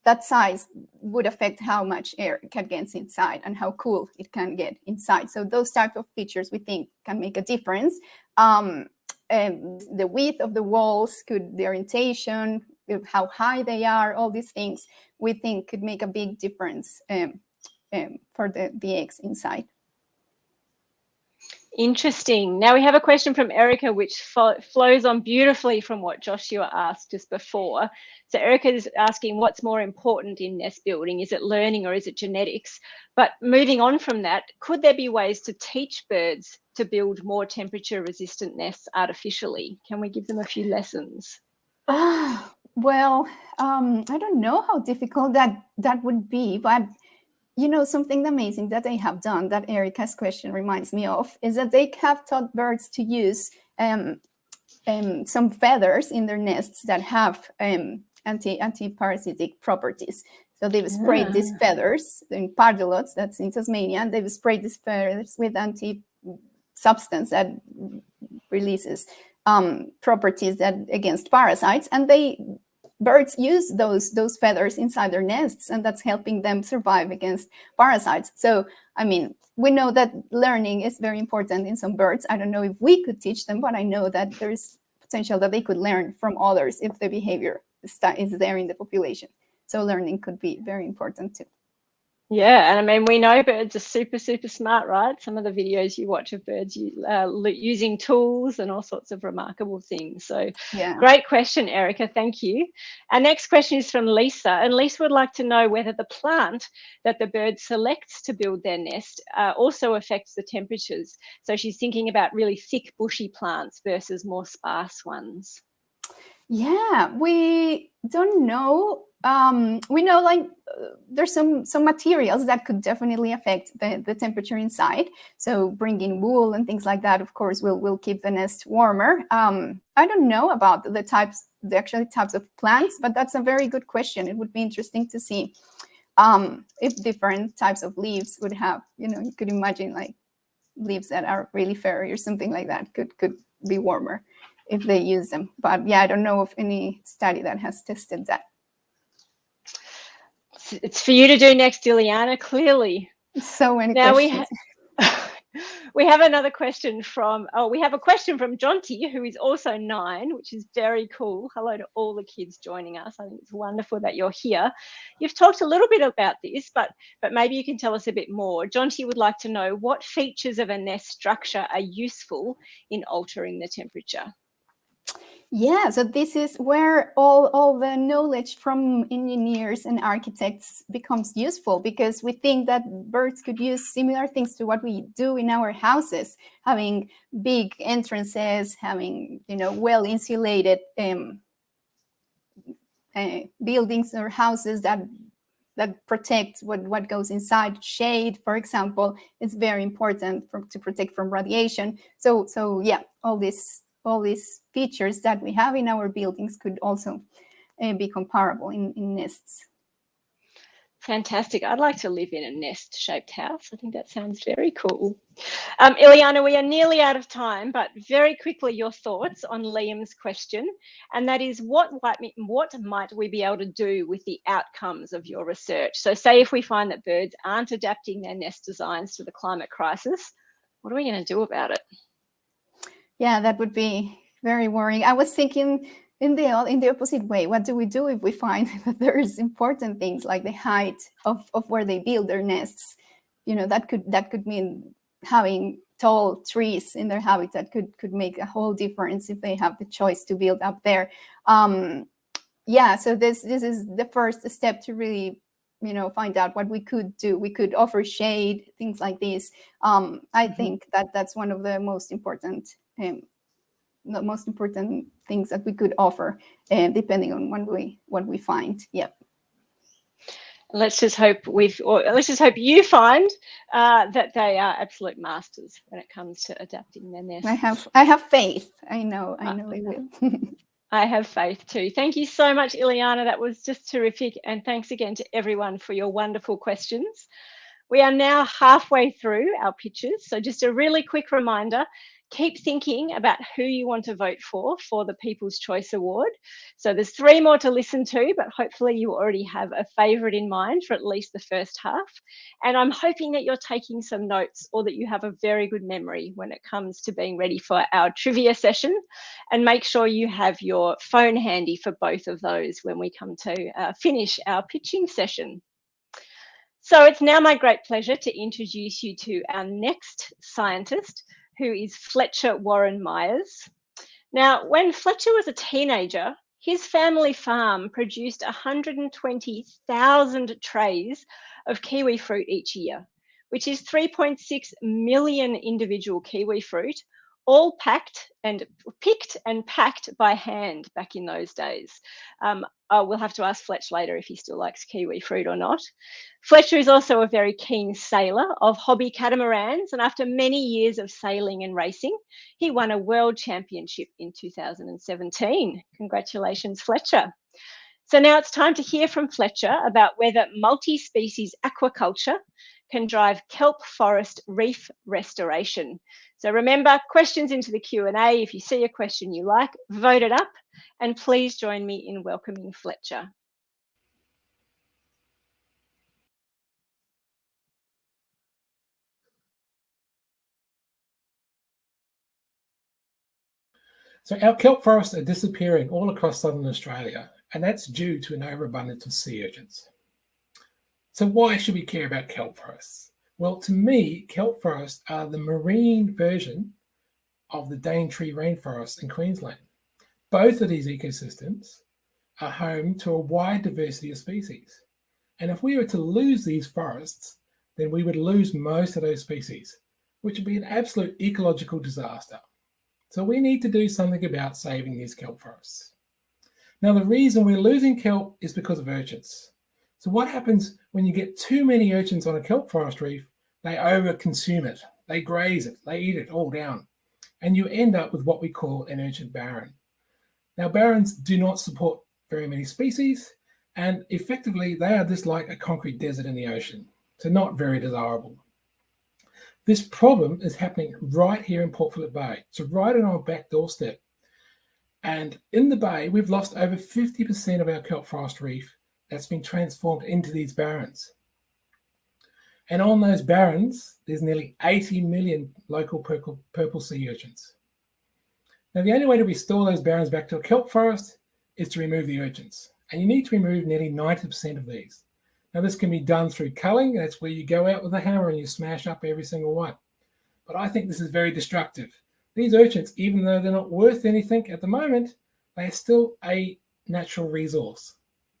that size would affect how much air can get inside and how cool it can get inside. So those type of features we think can make a difference. And the width of the walls, the orientation, how high they are, all these things we think could make a big difference for the eggs inside. Interesting. Now we have a question from Erica, which flows on beautifully from what Joshua asked just before. So Erica is asking, what's more important in nest building? Is it learning or is it genetics? But moving on from that, could there be ways to teach birds to build more temperature resistant nests artificially? Can we give them a few lessons? Well, I don't know how difficult that would be, but you know, something amazing that they have done that Erica's question reminds me of is that they have taught birds to use some feathers in their nests that have anti-parasitic properties. So they've sprayed these feathers in Pardulots, that's in Tasmania, and they've sprayed these feathers with anti-substance that releases properties that against parasites, and birds use those feathers inside their nests, and that's helping them survive against parasites. So, I mean, we know that learning is very important in some birds. I don't know if we could teach them, but I know that there's potential that they could learn from others if the behavior is there in the population. So learning could be very important too. Yeah, and I mean, we know birds are super, super smart, right? Some of the videos you watch of birds using tools and all sorts of remarkable things. So Yeah. Great question, Erica. Thank you. Our next question is from Lisa. And Lisa would like to know whether the plant that the bird selects to build their nest also affects the temperatures. So she's thinking about really thick bushy plants versus more sparse ones. Yeah, we don't know. We know there's some materials that could definitely affect the temperature inside. So bringing wool and things like that, of course, will keep the nest warmer. I don't know about the actual types of plants, but that's a very good question. It would be interesting to see if different types of leaves would have, you could imagine like leaves that are really fairy or something like that could be warmer if they use them. But yeah, I don't know of any study that has tested that. It's for you to do next, Ileana, clearly. So many now questions. We have another question we have a question from Jonty, who is also 9, which is very cool. Hello to all the kids joining us. I think it's wonderful that you're here. You've talked a little bit about this, but maybe you can tell us a bit more. Jonty would like to know what features of a nest structure are useful in altering the temperature. Yeah, so this is where all the knowledge from engineers and architects becomes useful, because we think that birds could use similar things to what we do in our houses, having big entrances, having well insulated buildings or houses that protect what goes inside. Shade, for example, is very important to protect from radiation. So yeah, all these features that we have in our buildings could also be comparable in nests. Fantastic. I'd like to live in a nest-shaped house. I think that sounds very cool. Ileana, we are nearly out of time, but very quickly, your thoughts on Liam's question, and that is what might we be able to do with the outcomes of your research? So say if we find that birds aren't adapting their nest designs to the climate crisis, what are we going to do about it? Yeah, that would be very worrying. I was thinking in the opposite way. What do we do if we find that there's important things like the height of where they build their nests? That could mean having tall trees in their habitat could make a whole difference if they have the choice to build up there. Yeah, so this is the first step to really find out what we could do. We could offer shade, things like this. I think that's one of the most important things that we could offer, depending on what we find. Yep. Let's just hope you find that they are absolute masters when it comes to adapting their nest. I have faith. I know they will. I have faith too. Thank you so much, Ileana. That was just terrific. And thanks again to everyone for your wonderful questions. We are now halfway through our pitches. So just a really quick reminder, keep thinking about who you want to vote for the People's Choice Award. So there's 3 more to listen to, but hopefully you already have a favourite in mind for at least the first half. And I'm hoping that you're taking some notes, or that you have a very good memory when it comes to being ready for our trivia session. And make sure you have your phone handy for both of those when we come to finish our pitching session. So it's now my great pleasure to introduce you to our next scientist, who is Fletcher Warren Myers. Now, when Fletcher was a teenager, his family farm produced 120,000 trays of kiwi fruit each year, which is 3.6 million individual kiwi fruit, all picked and packed by hand back in those days. We'll have to ask Fletch later if he still likes kiwi fruit or not. Fletcher is also a very keen sailor of hobby catamarans, and after many years of sailing and racing, he won a world championship in 2017. Congratulations, Fletcher. So now it's time to hear from Fletcher about whether multi-species aquaculture can drive kelp forest reef restoration. So remember, questions into the Q&A. If you see a question you like, vote it up, and please join me in welcoming Fletcher. So our kelp forests are disappearing all across southern Australia, and that's due to an overabundance of sea urchins. So why should we care about kelp forests? Well, to me, kelp forests are the marine version of the Daintree rainforest in Queensland. Both of these ecosystems are home to a wide diversity of species. And if we were to lose these forests, then we would lose most of those species, which would be an absolute ecological disaster. So we need to do something about saving these kelp forests. Now, the reason we're losing kelp is because of urchins. So what happens when you get too many urchins on a kelp forest reef? They overconsume it, they graze it, they eat it all down, and you end up with what we call an urchin barren. Now, barrens do not support very many species, and effectively they are just like a concrete desert in the ocean, so not very desirable. This problem is happening right here in Port Phillip Bay, so right on our back doorstep. And in the bay, we've lost over 50% of our kelp forest reef that's been transformed into these barrens. And on those barrens, there's nearly 80 million local purple sea urchins. Now, the only way to restore those barrens back to a kelp forest is to remove the urchins. And you need to remove nearly 90% of these. Now, this can be done through culling. That's where you go out with a hammer and you smash up every single one. But I think this is very destructive. These urchins, even though they're not worth anything at the moment, they are still a natural resource.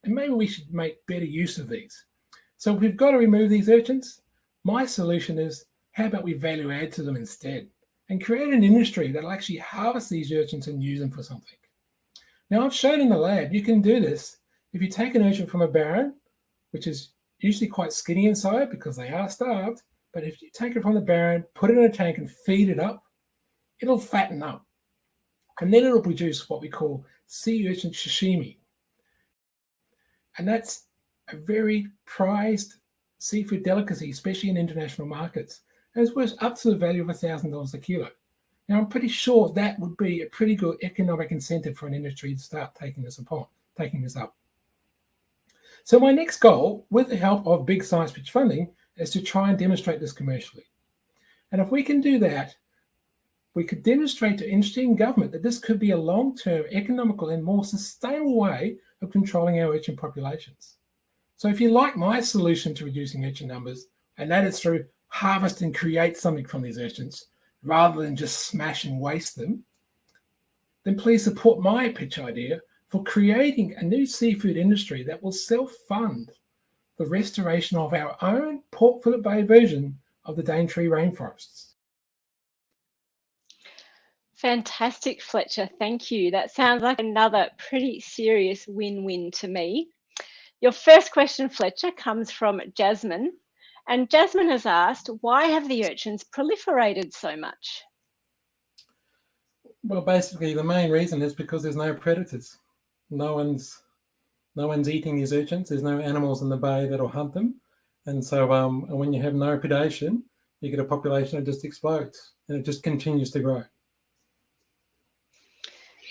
And maybe we should make better use of these. So if we've got to remove these urchins, my solution is, how about we value add to them instead and create an industry that'll actually harvest these urchins and use them for something. Now, I've shown in the lab, you can do this. If you take an urchin from a barren, which is usually quite skinny inside because they are starved, but if you take it from the barren, put it in a tank and feed it up, it'll fatten up. And then it'll produce what we call sea urchin sashimi. And that's a very prized seafood delicacy, especially in international markets. And it's worth up to the value of $1,000 a kilo. Now, I'm pretty sure that would be a pretty good economic incentive for an industry to start taking this up. So my next goal, with the help of big science pitch funding, is to try and demonstrate this commercially. And if we can do that, we could demonstrate to industry and government that this could be a long-term, economical and more sustainable way of controlling our urchin populations. So if you like my solution to reducing urchin numbers, and that is through harvest and create something from these urchins, rather than just smash and waste them, then please support my pitch idea for creating a new seafood industry that will self-fund the restoration of our own Port Phillip Bay version of the Daintree rainforests. Fantastic, Fletcher. Thank you. That sounds like another pretty serious win-win to me. Your first question, Fletcher, comes from Jasmine. And Jasmine has asked, why have the urchins proliferated so much? Well, basically, the main reason is because there's no predators. No one's eating these urchins. There's no animals in the bay that'll hunt them. And so when you have no predation, you get a population that just explodes and it just continues to grow.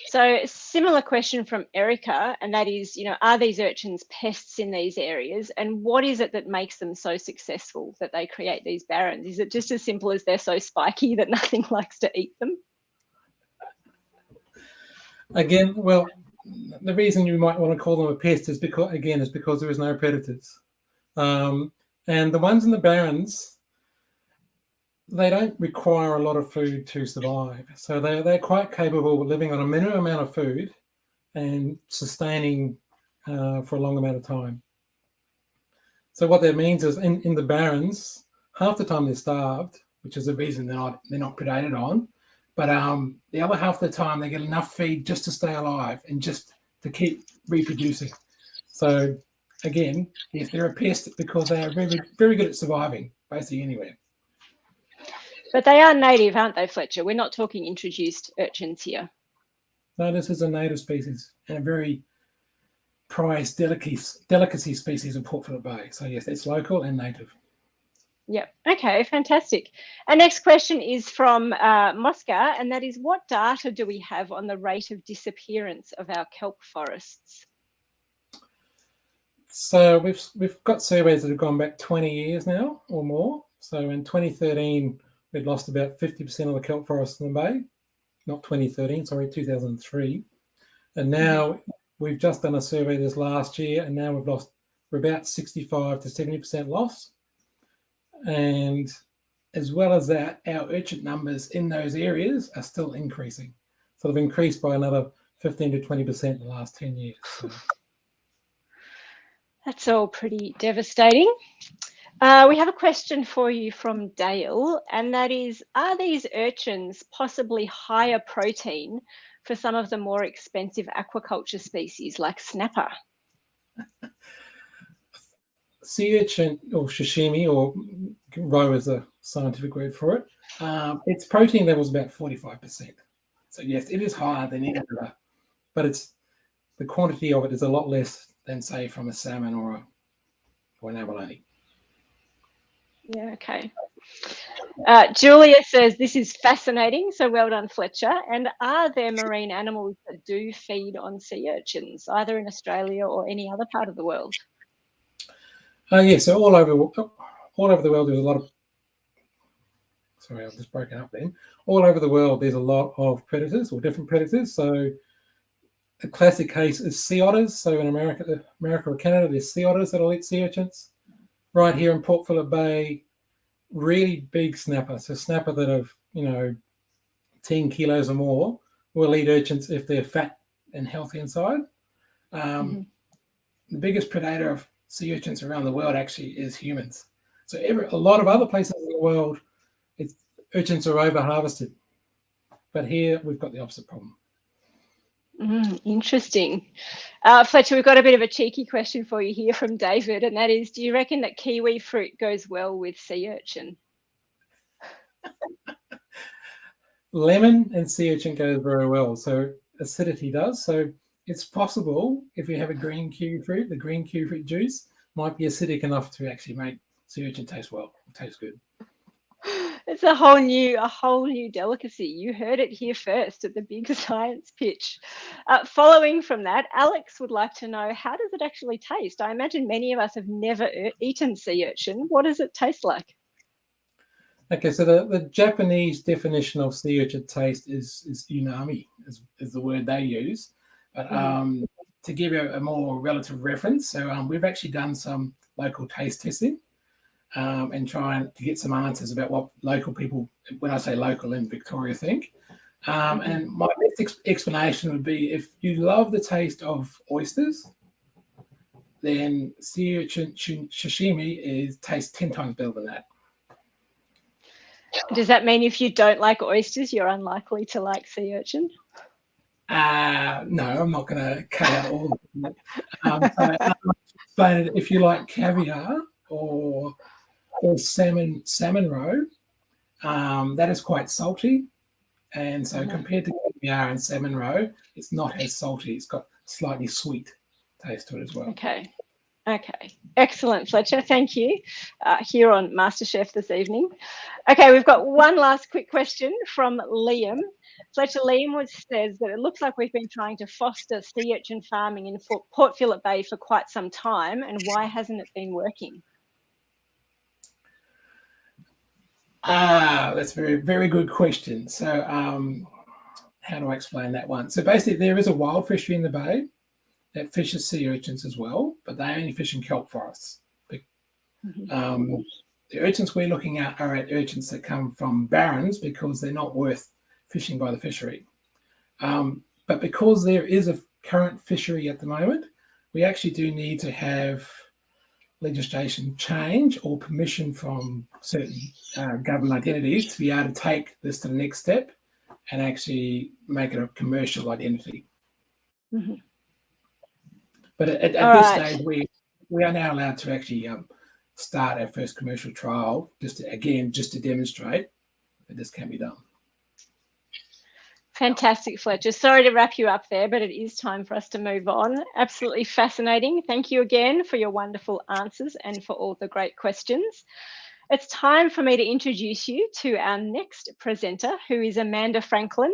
So similar question from Erica, and that is, are these urchins pests in these areas? And what is it that makes them so successful that they create these barrens? Is it just as simple as they're so spiky that nothing likes to eat them? Again, well, the reason you might want to call them a pest is because there is no predators. And the ones in the barrens, they don't require a lot of food to survive. So they're quite capable of living on a minimum amount of food and sustaining for a long amount of time. So what that means is in the barrens, half the time they're starved, which is the reason they're not predated on. But the other half of the time they get enough feed just to stay alive and just to keep reproducing. So again, yes, they're a pest because they are very, very good at surviving basically anywhere. But they are native, aren't they, Fletcher? We're not talking introduced urchins here. No, this is a native species and a very prized delicacy species of Port Phillip Bay. So yes, it's local and native. Yep. Okay, fantastic. Our next question is from Mosca, and that is, what data do we have on the rate of disappearance of our kelp forests? So we've got surveys that have gone back 20 years now or more. So in 2013, we'd lost about 50% of the kelp forest in the bay. Not 2013, sorry, 2003. And now we've just done a survey this last year, and now we're about 65 to 70% loss. And as well as that, our urchin numbers in those areas are still increasing. So they've increased by another 15 to 20% in the last 10 years. So. That's all pretty devastating. We have a question for you from Dale, and that is, are these urchins possibly higher protein for some of the more expensive aquaculture species like snapper? Sea urchin, or sashimi, or roe is a scientific word for it, its protein level is about 45%. So yes, it is higher than any other, but the quantity of it is a lot less than, say, from a salmon or an abalone. Yeah, okay. Julia says, this is fascinating, so well done, Fletcher. And are there marine animals that do feed on sea urchins, either in Australia or any other part of the world? Yeah, so all over the world, there's a lot of, sorry, I've just broken up then. All over the world, there's a lot of predators or different predators. So a classic case is sea otters. So in America or Canada, there's sea otters that'll eat sea urchins. Right here in Port Phillip Bay, really big snapper. So snapper that have, 10 kilos or more will eat urchins if they're fat and healthy inside. The biggest predator of sea urchins around the world actually is humans. So a lot of other places in the world, urchins are over harvested, but here we've got the opposite problem. Interesting. Fletcher, we've got a bit of a cheeky question for you here from David, and that is, do you reckon that kiwi fruit goes well with sea urchin? Lemon and sea urchin goes very well. So acidity does. So it's possible if you have a green kiwi fruit, the green kiwi fruit juice might be acidic enough to actually make sea urchin taste well, taste good. It's a whole new delicacy. You heard it here first at the Big Science Pitch. Following from that, Alex would like to know, how does it actually taste? I imagine many of us have never eaten sea urchin. What does it taste like? Okay, so the Japanese definition of sea urchin taste is umami, is the word they use. But to give you a more relative reference, so we've actually done some local taste testing and trying to get some answers about what local people, when I say local, in Victoria, think. And my best explanation would be, if you love the taste of oysters, then sea urchin sashimi tastes 10 times better than that. Does that mean if you don't like oysters, you're unlikely to like sea urchin? No, I'm not going to cut out all of it. So explain it. If you like caviar or salmon roe, that is quite salty, and so compared to caviar and salmon roe, it's not as salty. It's got slightly sweet taste to it as well. Okay, excellent, Fletcher. Thank you. Here on MasterChef this evening. Okay, we've got one last quick question from Liam. Fletcher, Liam says that it looks like we've been trying to foster sea urchin farming in Port Phillip Bay for quite some time, and why hasn't it been working? That's a very, very good question. So how do I explain that one? So basically, there is a wild fishery in the bay that fishes sea urchins as well, but they only fish in kelp forests. The urchins we're looking at are urchins that come from barrens because they're not worth fishing by the fishery. But because there is a current fishery at the moment, we actually do need to have legislation change or permission from certain government entities to be able to take this to the next step and actually make it a commercial identity. But at this stage, we are now allowed to actually start our first commercial trial, just to demonstrate that this can be done. Fantastic, Fletcher. Sorry to wrap you up there, but it is time for us to move on. Absolutely fascinating. Thank you again for your wonderful answers and for all the great questions. It's time for me to introduce you to our next presenter, who is Amanda Franklin.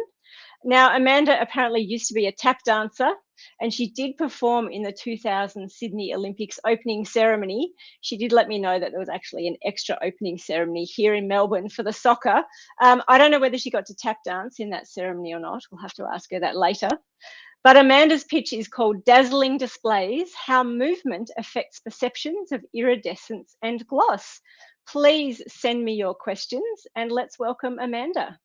Now, Amanda apparently used to be a tap dancer, and she did perform in the 2000 Sydney Olympics opening ceremony. She did let me know that there was actually an extra opening ceremony here in Melbourne for the soccer. I don't know whether she got to tap dance in that ceremony or not. We'll have to ask her that later. But Amanda's pitch is called Dazzling Displays, How Movement Affects Perceptions of Iridescence and Gloss. Please send me your questions and let's welcome Amanda.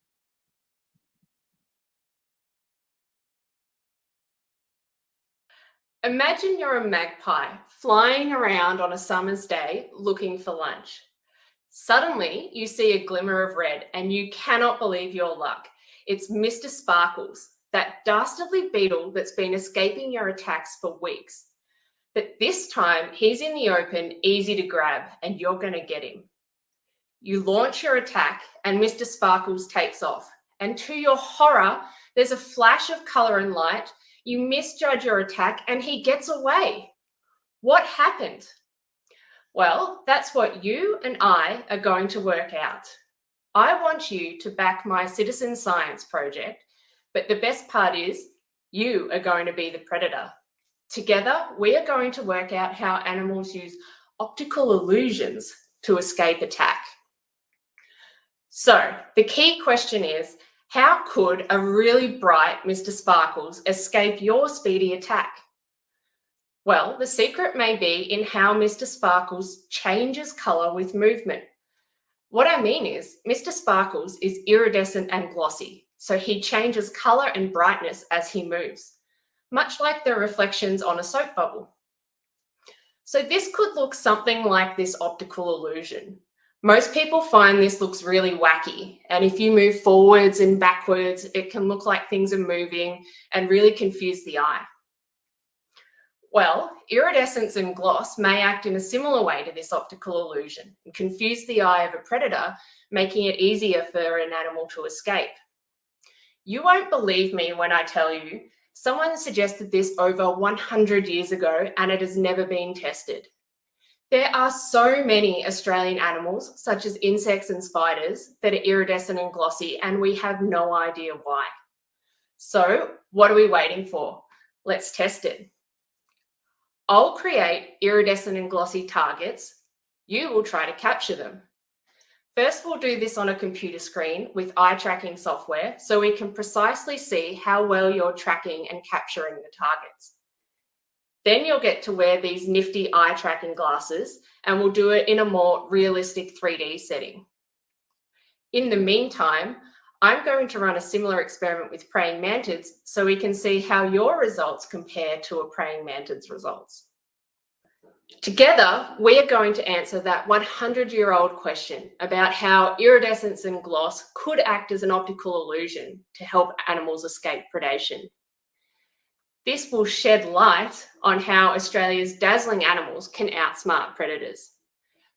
Imagine you're a magpie flying around on a summer's day looking for lunch. Suddenly, you see a glimmer of red and you cannot believe your luck. It's Mr. Sparkles, that dastardly beetle that's been escaping your attacks for weeks. But this time, he's in the open, easy to grab, and you're going to get him. You launch your attack and Mr. Sparkles takes off. And to your horror, there's a flash of colour and light. You misjudge your attack and he gets away. What happened? Well, that's what you and I are going to work out. I want you to back my citizen science project, but the best part is you are going to be the predator. Together, we are going to work out how animals use optical illusions to escape attack. So the key question is, how could a really bright Mr. Sparkles escape your speedy attack? Well, the secret may be in how Mr. Sparkles changes colour with movement. What I mean is, Mr. Sparkles is iridescent and glossy, so he changes colour and brightness as he moves, much like the reflections on a soap bubble. So this could look something like this optical illusion. Most people find this looks really wacky, and if you move forwards and backwards, it can look like things are moving and really confuse the eye. Well, iridescence and gloss may act in a similar way to this optical illusion and confuse the eye of a predator, making it easier for an animal to escape. You won't believe me when I tell you, someone suggested this over 100 years ago and it has never been tested. There are so many Australian animals, such as insects and spiders, that are iridescent and glossy, and we have no idea why. So, what are we waiting for? Let's test it. I'll create iridescent and glossy targets. You will try to capture them. First, we'll do this on a computer screen with eye tracking software so we can precisely see how well you're tracking and capturing the targets. Then you'll get to wear these nifty eye tracking glasses and we'll do it in a more realistic 3D setting. In the meantime, I'm going to run a similar experiment with praying mantids so we can see how your results compare to a praying mantid's results. Together, we are going to answer that 100-year-old question about how iridescence and gloss could act as an optical illusion to help animals escape predation. This will shed light on how Australia's dazzling animals can outsmart predators.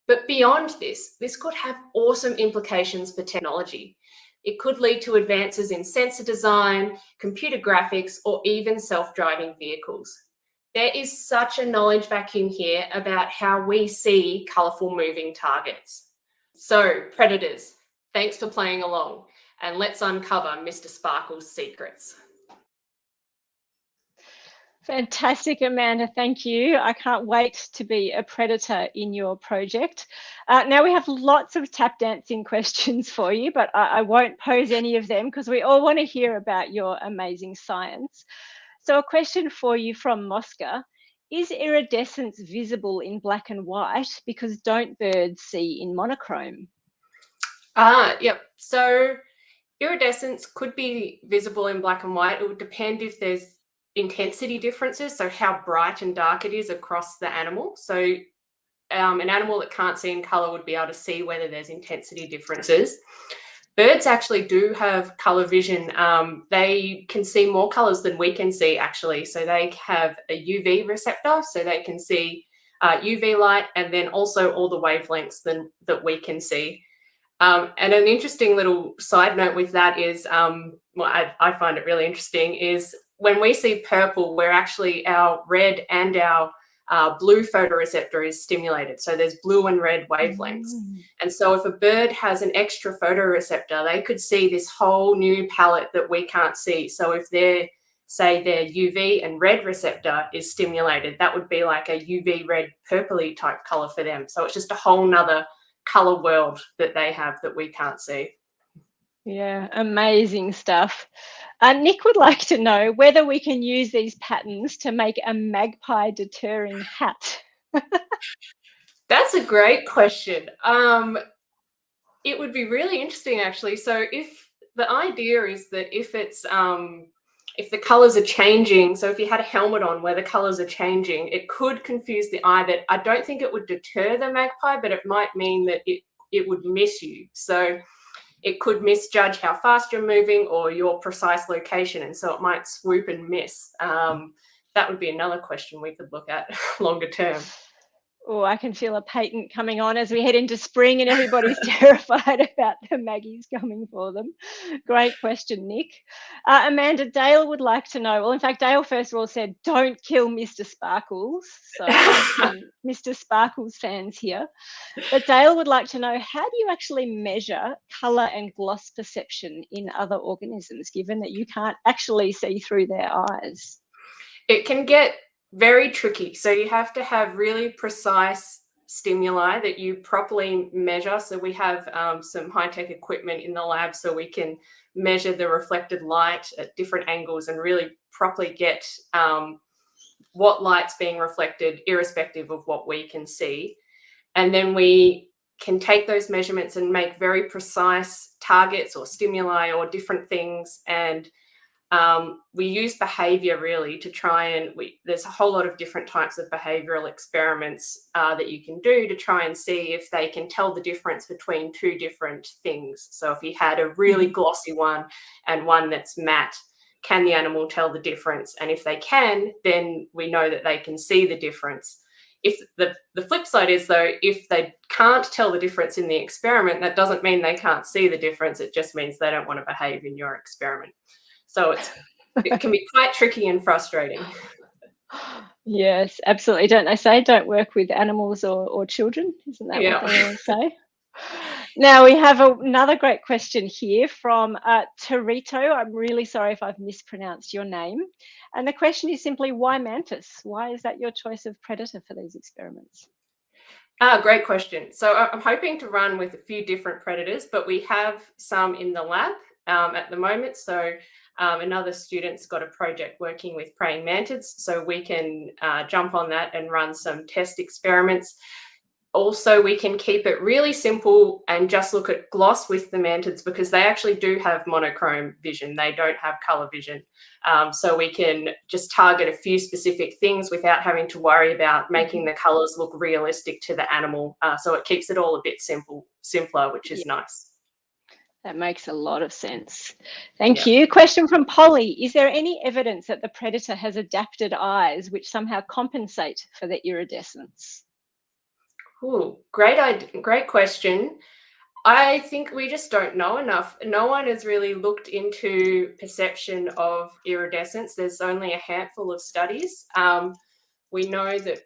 But beyond this, this could have awesome implications for technology. It could lead to advances in sensor design, computer graphics, or even self-driving vehicles. There is such a knowledge vacuum here about how we see colourful moving targets. So, predators, thanks for playing along, and let's uncover Mr. Sparkle's secrets. Fantastic, Amanda. Thank you. I can't wait to be a predator in your project. Now we have lots of tap dancing questions for you, but I won't pose any of them because we all want to hear about your amazing science. So a question for you from Mosca. Is iridescence visible in black and white because don't birds see in monochrome? Yep. So iridescence could be visible in black and white. It would depend if there's intensity differences, so how bright and dark it is across the animal. So an animal that can't see in colour would be able to see whether there's intensity differences. Birds actually do have colour vision. They can see more colours than we can see actually. So they have a UV receptor, so they can see UV light and then also all the wavelengths that we can see. And an interesting little side note with that is, I find it really interesting, is when we see purple, we're actually, our red and our blue photoreceptor is stimulated. So there's blue and red wavelengths. And so if a bird has an extra photoreceptor, they could see this whole new palette that we can't see. So if they're, say their UV and red receptor is stimulated, that would be like a UV red purpley type color for them. So it's just a whole nother color world that they have that we can't see. Yeah, amazing stuff. Nick would like to know whether we can use these patterns to make a magpie deterring hat. That's a great question. It would be really interesting, actually. So if the idea is that if it's if the colors are changing, so if you had a helmet on where the colors are changing, it could confuse the eye. That I don't think it would deter the magpie, but it might mean that it would miss you. So it could misjudge how fast you're moving or your precise location, and so it might swoop and miss. That would be another question we could look at longer term. Oh, I can feel a patent coming on as we head into spring and everybody's terrified about the Maggies coming for them. Great question, Nick. Amanda, Dale would like to know, well, in fact, Dale first of all said, don't kill Mr. Sparkles. So Mr. Sparkles fans here. But Dale would like to know, how do you actually measure colour and gloss perception in other organisms, given that you can't actually see through their eyes? It can get very tricky. So you have to have really precise stimuli that you properly measure. So we have some high-tech equipment in the lab so we can measure the reflected light at different angles and really properly get what light's being reflected irrespective of what we can see. And then we can take those measurements and make very precise targets or stimuli or different things. And we use behavior really to try and there's a whole lot of different types of behavioral experiments that you can do to try and see if they can tell the difference between two different things. So if you had a really glossy one and one that's matte, can the animal tell the difference? And if they can, then we know that they can see the difference. If the flip side is, though, if they can't tell the difference in the experiment, that doesn't mean they can't see the difference. It just means they don't want to behave in your experiment. So it can be quite tricky and frustrating. Yes, absolutely. Don't they say don't work with animals or children? Isn't that what they always say? Now we have another great question here from Torito. I'm really sorry if I've mispronounced your name. And the question is simply, why mantis? Why is that your choice of predator for these experiments? Great question. So I'm hoping to run with a few different predators, but we have some in the lab at the moment. So another student's got a project working with praying mantids, so we can jump on that and run some test experiments. Also, we can keep it really simple and just look at gloss with the mantids because they actually do have monochrome vision. They don't have color vision. So we can just target a few specific things without having to worry about making the colors look realistic to the animal. So it keeps it all a bit simpler, which is nice. That makes a lot of sense. Thank you. Question from Polly. Is there any evidence that the predator has adapted eyes which somehow compensate for the iridescence? Ooh, great question. I think we just don't know enough. No one has really looked into perception of iridescence. There's only a handful of studies. We know that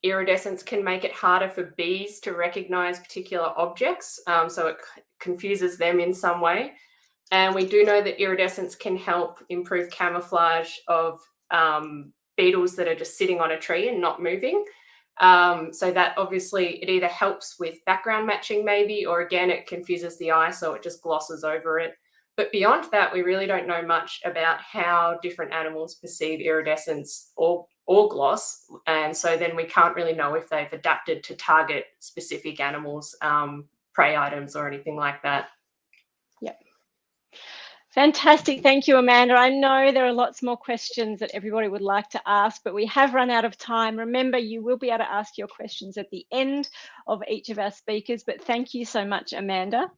iridescence can make it harder for bees to recognize particular objects, so it confuses them in some way. And we do know that iridescence can help improve camouflage of beetles that are just sitting on a tree and not moving. So that obviously it either helps with background matching maybe, or again, it confuses the eye, so it just glosses over it. But beyond that, we really don't know much about how different animals perceive iridescence or gloss. And so then we can't really know if they've adapted to target specific animals, prey items or anything like that. Yep. Fantastic. Thank you, Amanda. I know there are lots more questions that everybody would like to ask, but we have run out of time. Remember, you will be able to ask your questions at the end of each of our speakers, but thank you so much, Amanda.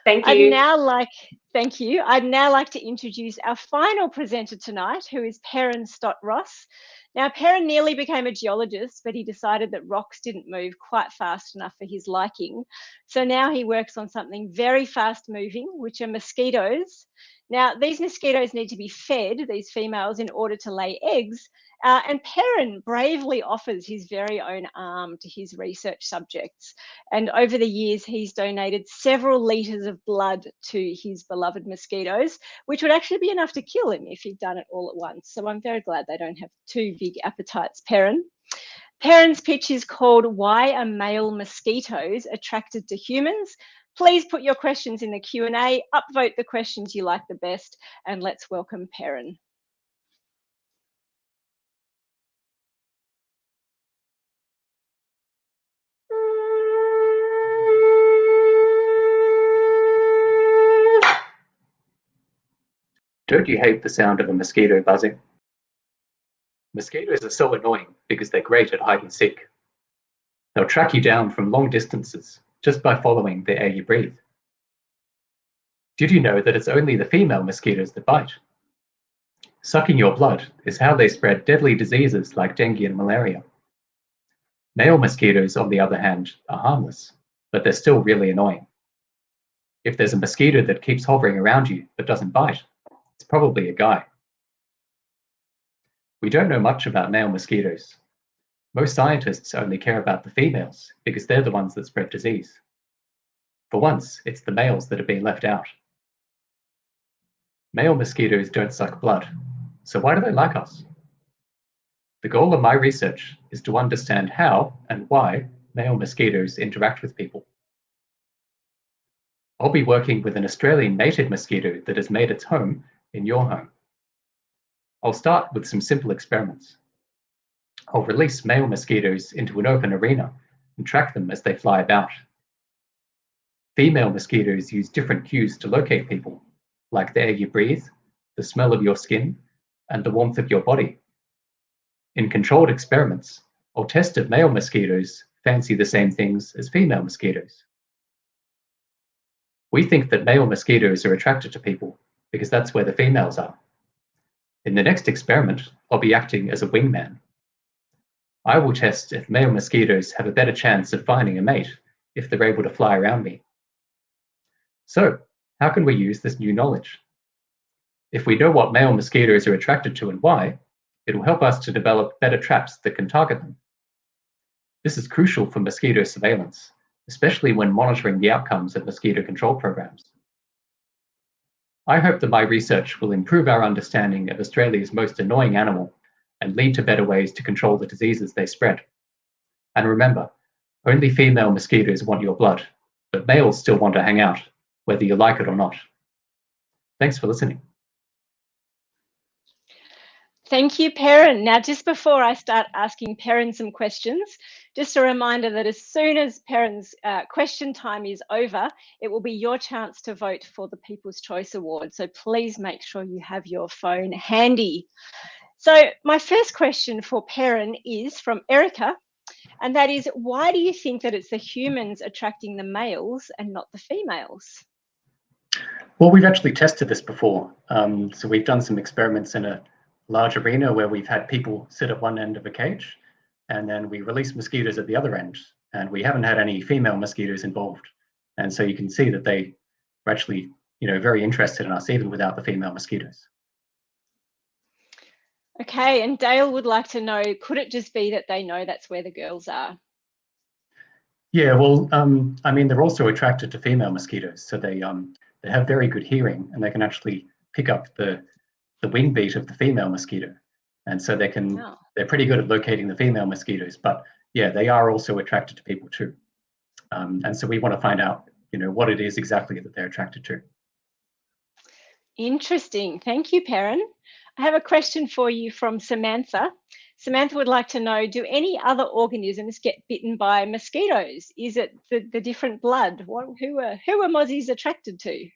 Thank I'd you. now like to introduce our final presenter tonight, who is Perrin Stott-Ross. Now, Perrin nearly became a geologist, but he decided that rocks didn't move quite fast enough for his liking. So now he works on something very fast moving, which are mosquitoes. Now, these mosquitoes need to be fed, these females, in order to lay eggs. And Perrin bravely offers his very own arm to his research subjects. And over the years, he's donated several litres of blood to his beloved mosquitoes, which would actually be enough to kill him if he'd done it all at once. So I'm very glad they don't have too big appetites, Perrin. Perrin's pitch is called "Why Are Male Mosquitoes Attracted to Humans?" Please put your questions in the Q&A, upvote the questions you like the best, and let's welcome Perrin. Don't you hate the sound of a mosquito buzzing? Mosquitoes are so annoying because they're great at hide and seek. They'll track you down from long distances just by following the air you breathe. Did you know that it's only the female mosquitoes that bite? Sucking your blood is how they spread deadly diseases like dengue and malaria. Male mosquitoes, on the other hand, are harmless, but they're still really annoying. If there's a mosquito that keeps hovering around you but doesn't bite, it's probably a guy. We don't know much about male mosquitoes. Most scientists only care about the females because they're the ones that spread disease. For once, it's the males that are being left out. Male mosquitoes don't suck blood, so why do they like us? The goal of my research is to understand how and why male mosquitoes interact with people. I'll be working with an Australian native mosquito that has made its home in your home. I'll start with some simple experiments. I'll release male mosquitoes into an open arena and track them as they fly about. Female mosquitoes use different cues to locate people, like the air you breathe, the smell of your skin, and the warmth of your body. In controlled experiments, I'll test if male mosquitoes fancy the same things as female mosquitoes. We think that male mosquitoes are attracted to people because that's where the females are. In the next experiment, I'll be acting as a wingman. I will test if male mosquitoes have a better chance of finding a mate if they're able to fly around me. So, how can we use this new knowledge? If we know what male mosquitoes are attracted to and why, it will help us to develop better traps that can target them. This is crucial for mosquito surveillance, especially when monitoring the outcomes of mosquito control programs. I hope that my research will improve our understanding of Australia's most annoying animal and lead to better ways to control the diseases they spread. And remember, only female mosquitoes want your blood, but males still want to hang out, whether you like it or not. Thanks for listening. Thank you, Perrin. Now, just before I start asking Perrin some questions, just a reminder that as soon as Perrin's question time is over, it will be your chance to vote for the People's Choice Award. So please make sure you have your phone handy. So my first question for Perrin is from Erica, and that is, why do you think that it's the humans attracting the males and not the females? Well, we've actually tested this before. So we've done some experiments in a large arena where we've had people sit at one end of a cage, and then we release mosquitoes at the other end, and we haven't had any female mosquitoes involved. And so you can see that they are actually, very interested in us even without the female mosquitoes. Okay, and Dale would like to know, could it just be that they know that's where the girls are? Yeah, well, they're also attracted to female mosquitoes, so they have very good hearing, and they can actually pick up the wing beat of the female mosquito, and so they're pretty good at locating the female mosquitoes. But yeah, they are also attracted to people too, and so we want to find out, what it is exactly that they're attracted to. Interesting. Thank you, Perrin. I have a question for you from Samantha. Samantha would like to know, do any other organisms get bitten by mosquitoes? Is it the different blood? Who are mozzies attracted to?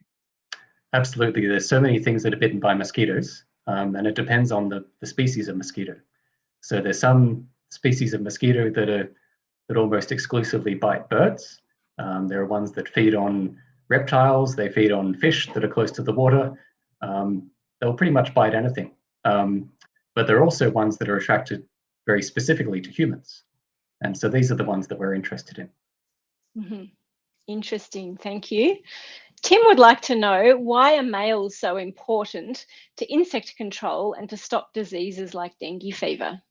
Absolutely. There's so many things that are bitten by mosquitoes, and it depends on the species of mosquito. So there's some species of mosquito that are that almost exclusively bite birds. There are ones that feed on reptiles, they feed on fish that are close to the water. They'll pretty much bite anything. But there are also ones that are attracted very specifically to humans. And so these are the ones that we're interested in. Mm-hmm. Interesting, thank you. Tim would like to know, why are males so important to insect control and to stop diseases like dengue fever?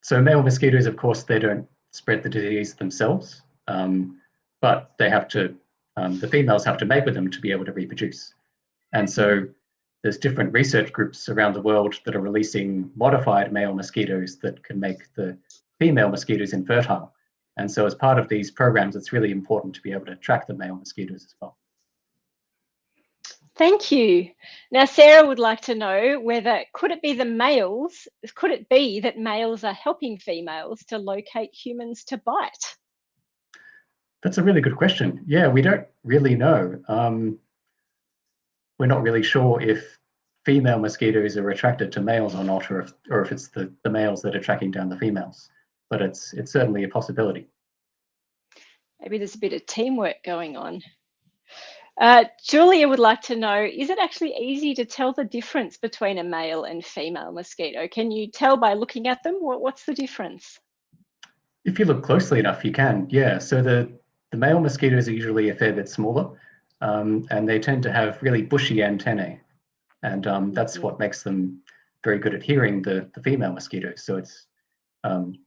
So male mosquitoes, of course, they don't spread the disease themselves, but they have to, the females have to mate with them to be able to reproduce. And so there's different research groups around the world that are releasing modified male mosquitoes that can make the female mosquitoes infertile. And so as part of these programs, it's really important to be able to track the male mosquitoes as well. Thank you. Now, Sarah would like to know whether, could it be that males are helping females to locate humans to bite? That's a really good question. Yeah, we don't really know. We're not really sure if female mosquitoes are attracted to males or not, or if it's the males that are tracking down the females. But it's certainly a possibility. Maybe there's a bit of teamwork going on. Julia would like to know, is it actually easy to tell the difference between a male and female mosquito? Can you tell by looking at them? What's the difference? If you look closely enough, you can, yeah. So the male mosquitoes are usually a fair bit smaller, and they tend to have really bushy antennae. And that's what makes them very good at hearing the female mosquitoes. So it's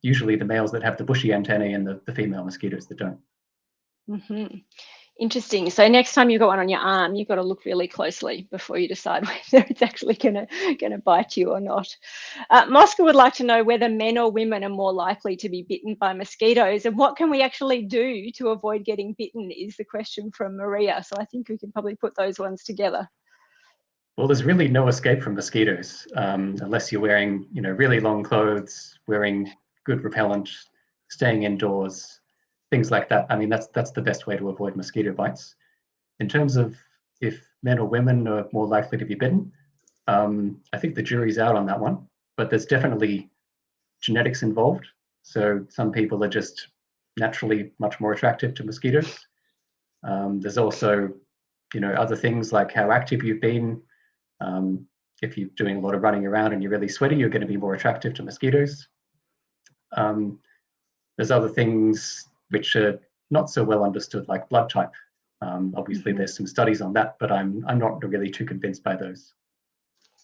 usually the males that have the bushy antennae and the female mosquitoes that don't. Mm-hmm. Interesting. So next time you've got one on your arm, you've got to look really closely before you decide whether it's actually going to bite you or not. Mosca would like to know whether men or women are more likely to be bitten by mosquitoes, and what can we actually do to avoid getting bitten is the question from Maria. So I think we can probably put those ones together. Well, there's really no escape from mosquitoes unless you're wearing, really long clothes, wearing good repellent, staying indoors, things like that. I mean, that's the best way to avoid mosquito bites. In terms of if men or women are more likely to be bitten, I think the jury's out on that one, but there's definitely genetics involved. So some people are just naturally much more attractive to mosquitoes. There's also, other things like how active you've been. If you're doing a lot of running around and you're really sweaty, you're going to be more attractive to mosquitoes. There's other things which are not so well understood, like blood type. Obviously, there's some studies on that, but I'm not really too convinced by those.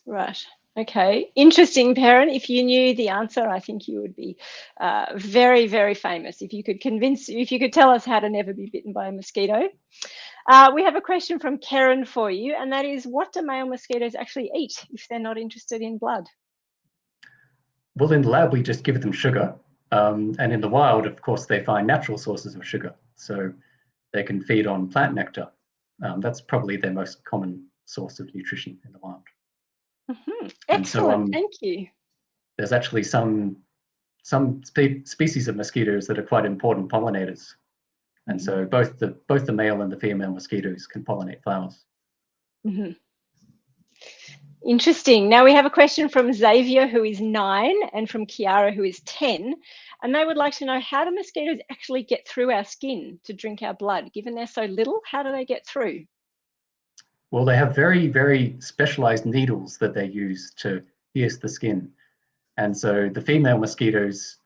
Right. Okay. Interesting, Perrin. If you knew the answer, I think you would be very, very famous if you could tell us how to never be bitten by a mosquito. We have a question from Karen for you, and that is, what do male mosquitoes actually eat if they're not interested in blood? Well, in the lab, we just give them sugar. And in the wild, of course, they find natural sources of sugar. So they can feed on plant nectar. That's probably their most common source of nutrition in the wild. Mm-hmm. Excellent, so, thank you. There's actually some species of mosquitoes that are quite important pollinators. And so both the male and the female mosquitoes can pollinate flowers. Mm-hmm. Interesting. Now we have a question from Xavier, who is 9, and from Kiara, who is 10. And they would like to know, how do mosquitoes actually get through our skin to drink our blood? Given they're so little, how do they get through? Well, they have very, very specialized needles that they use to pierce the skin. And so the female mosquitoes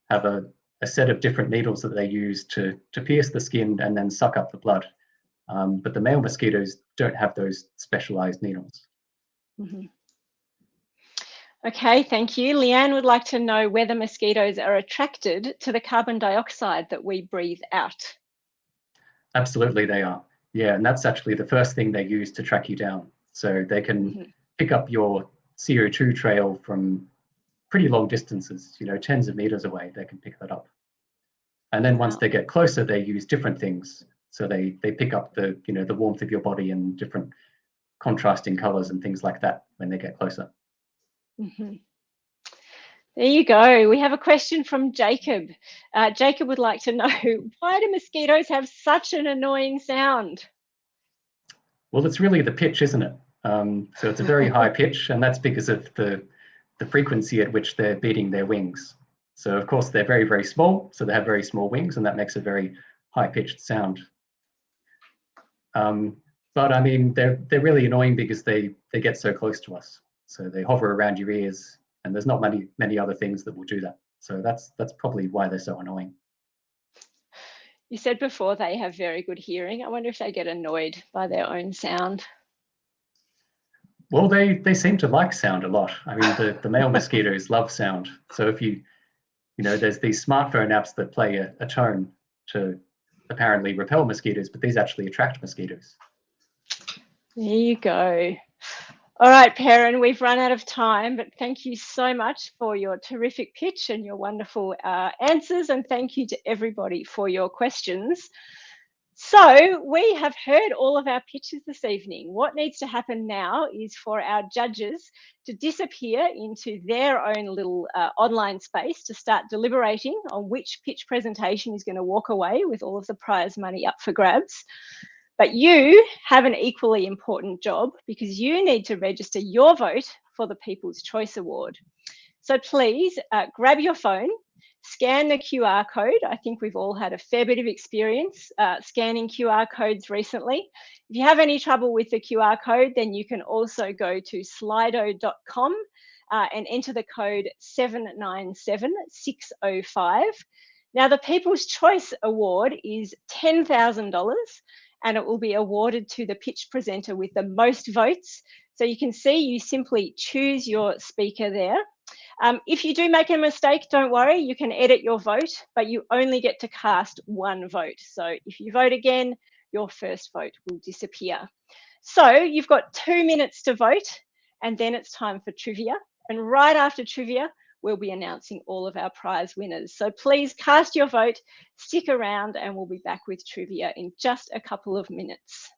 have a set of different needles that they use to pierce the skin and then suck up the blood. But the male mosquitoes don't have those specialized needles. Mm-hmm. Okay, thank you. Leanne would like to know whether mosquitoes are attracted to the carbon dioxide that we breathe out. Absolutely, they are. Yeah, and that's actually the first thing they use to track you down. So they can pick up your CO2 trail from pretty long distances, tens of meters away, they can pick that up. And then once they get closer, they use different things. So they pick up the warmth of your body and different contrasting colors and things like that when they get closer. Mm-hmm. There you go. We have a question from Jacob. Jacob would like to know, why do mosquitoes have such an annoying sound? Well, it's really the pitch, isn't it? So it's a very high pitch, and that's because of the frequency at which they're beating their wings. So of course they're very, very small, so they have very small wings, and that makes a very high-pitched sound. But I mean, they're really annoying because they get so close to us. So they hover around your ears, and there's not many other things that will do that. So that's probably why they're so annoying. You said before they have very good hearing. I wonder if they get annoyed by their own sound. Well, they seem to like sound a lot. I mean, the male mosquitoes love sound. So if you know, there's these smartphone apps that play a tone to apparently repel mosquitoes, but these actually attract mosquitoes. There you go. All right, Perrin, we've run out of time, but thank you so much for your terrific pitch and your wonderful answers, and thank you to everybody for your questions. So we have heard all of our pitches this evening. What needs to happen now is for our judges to disappear into their own little online space to start deliberating on which pitch presentation is going to walk away with all of the prize money up for grabs. But you have an equally important job because you need to register your vote for the People's Choice Award. So please grab your phone, scan the QR code. I think we've all had a fair bit of experience scanning QR codes recently. If you have any trouble with the QR code, then you can also go to slido.com and enter the code 797605. Now, the People's Choice Award is $10,000. And it will be awarded to the pitch presenter with the most votes. So you can see you simply choose your speaker there. If you do make a mistake, don't worry, you can edit your vote, but you only get to cast one vote. So if you vote again, your first vote will disappear. So you've got 2 minutes to vote, and then it's time for trivia. And right after trivia, we'll be announcing all of our prize winners. So please cast your vote, stick around, and we'll be back with trivia in just a couple of minutes.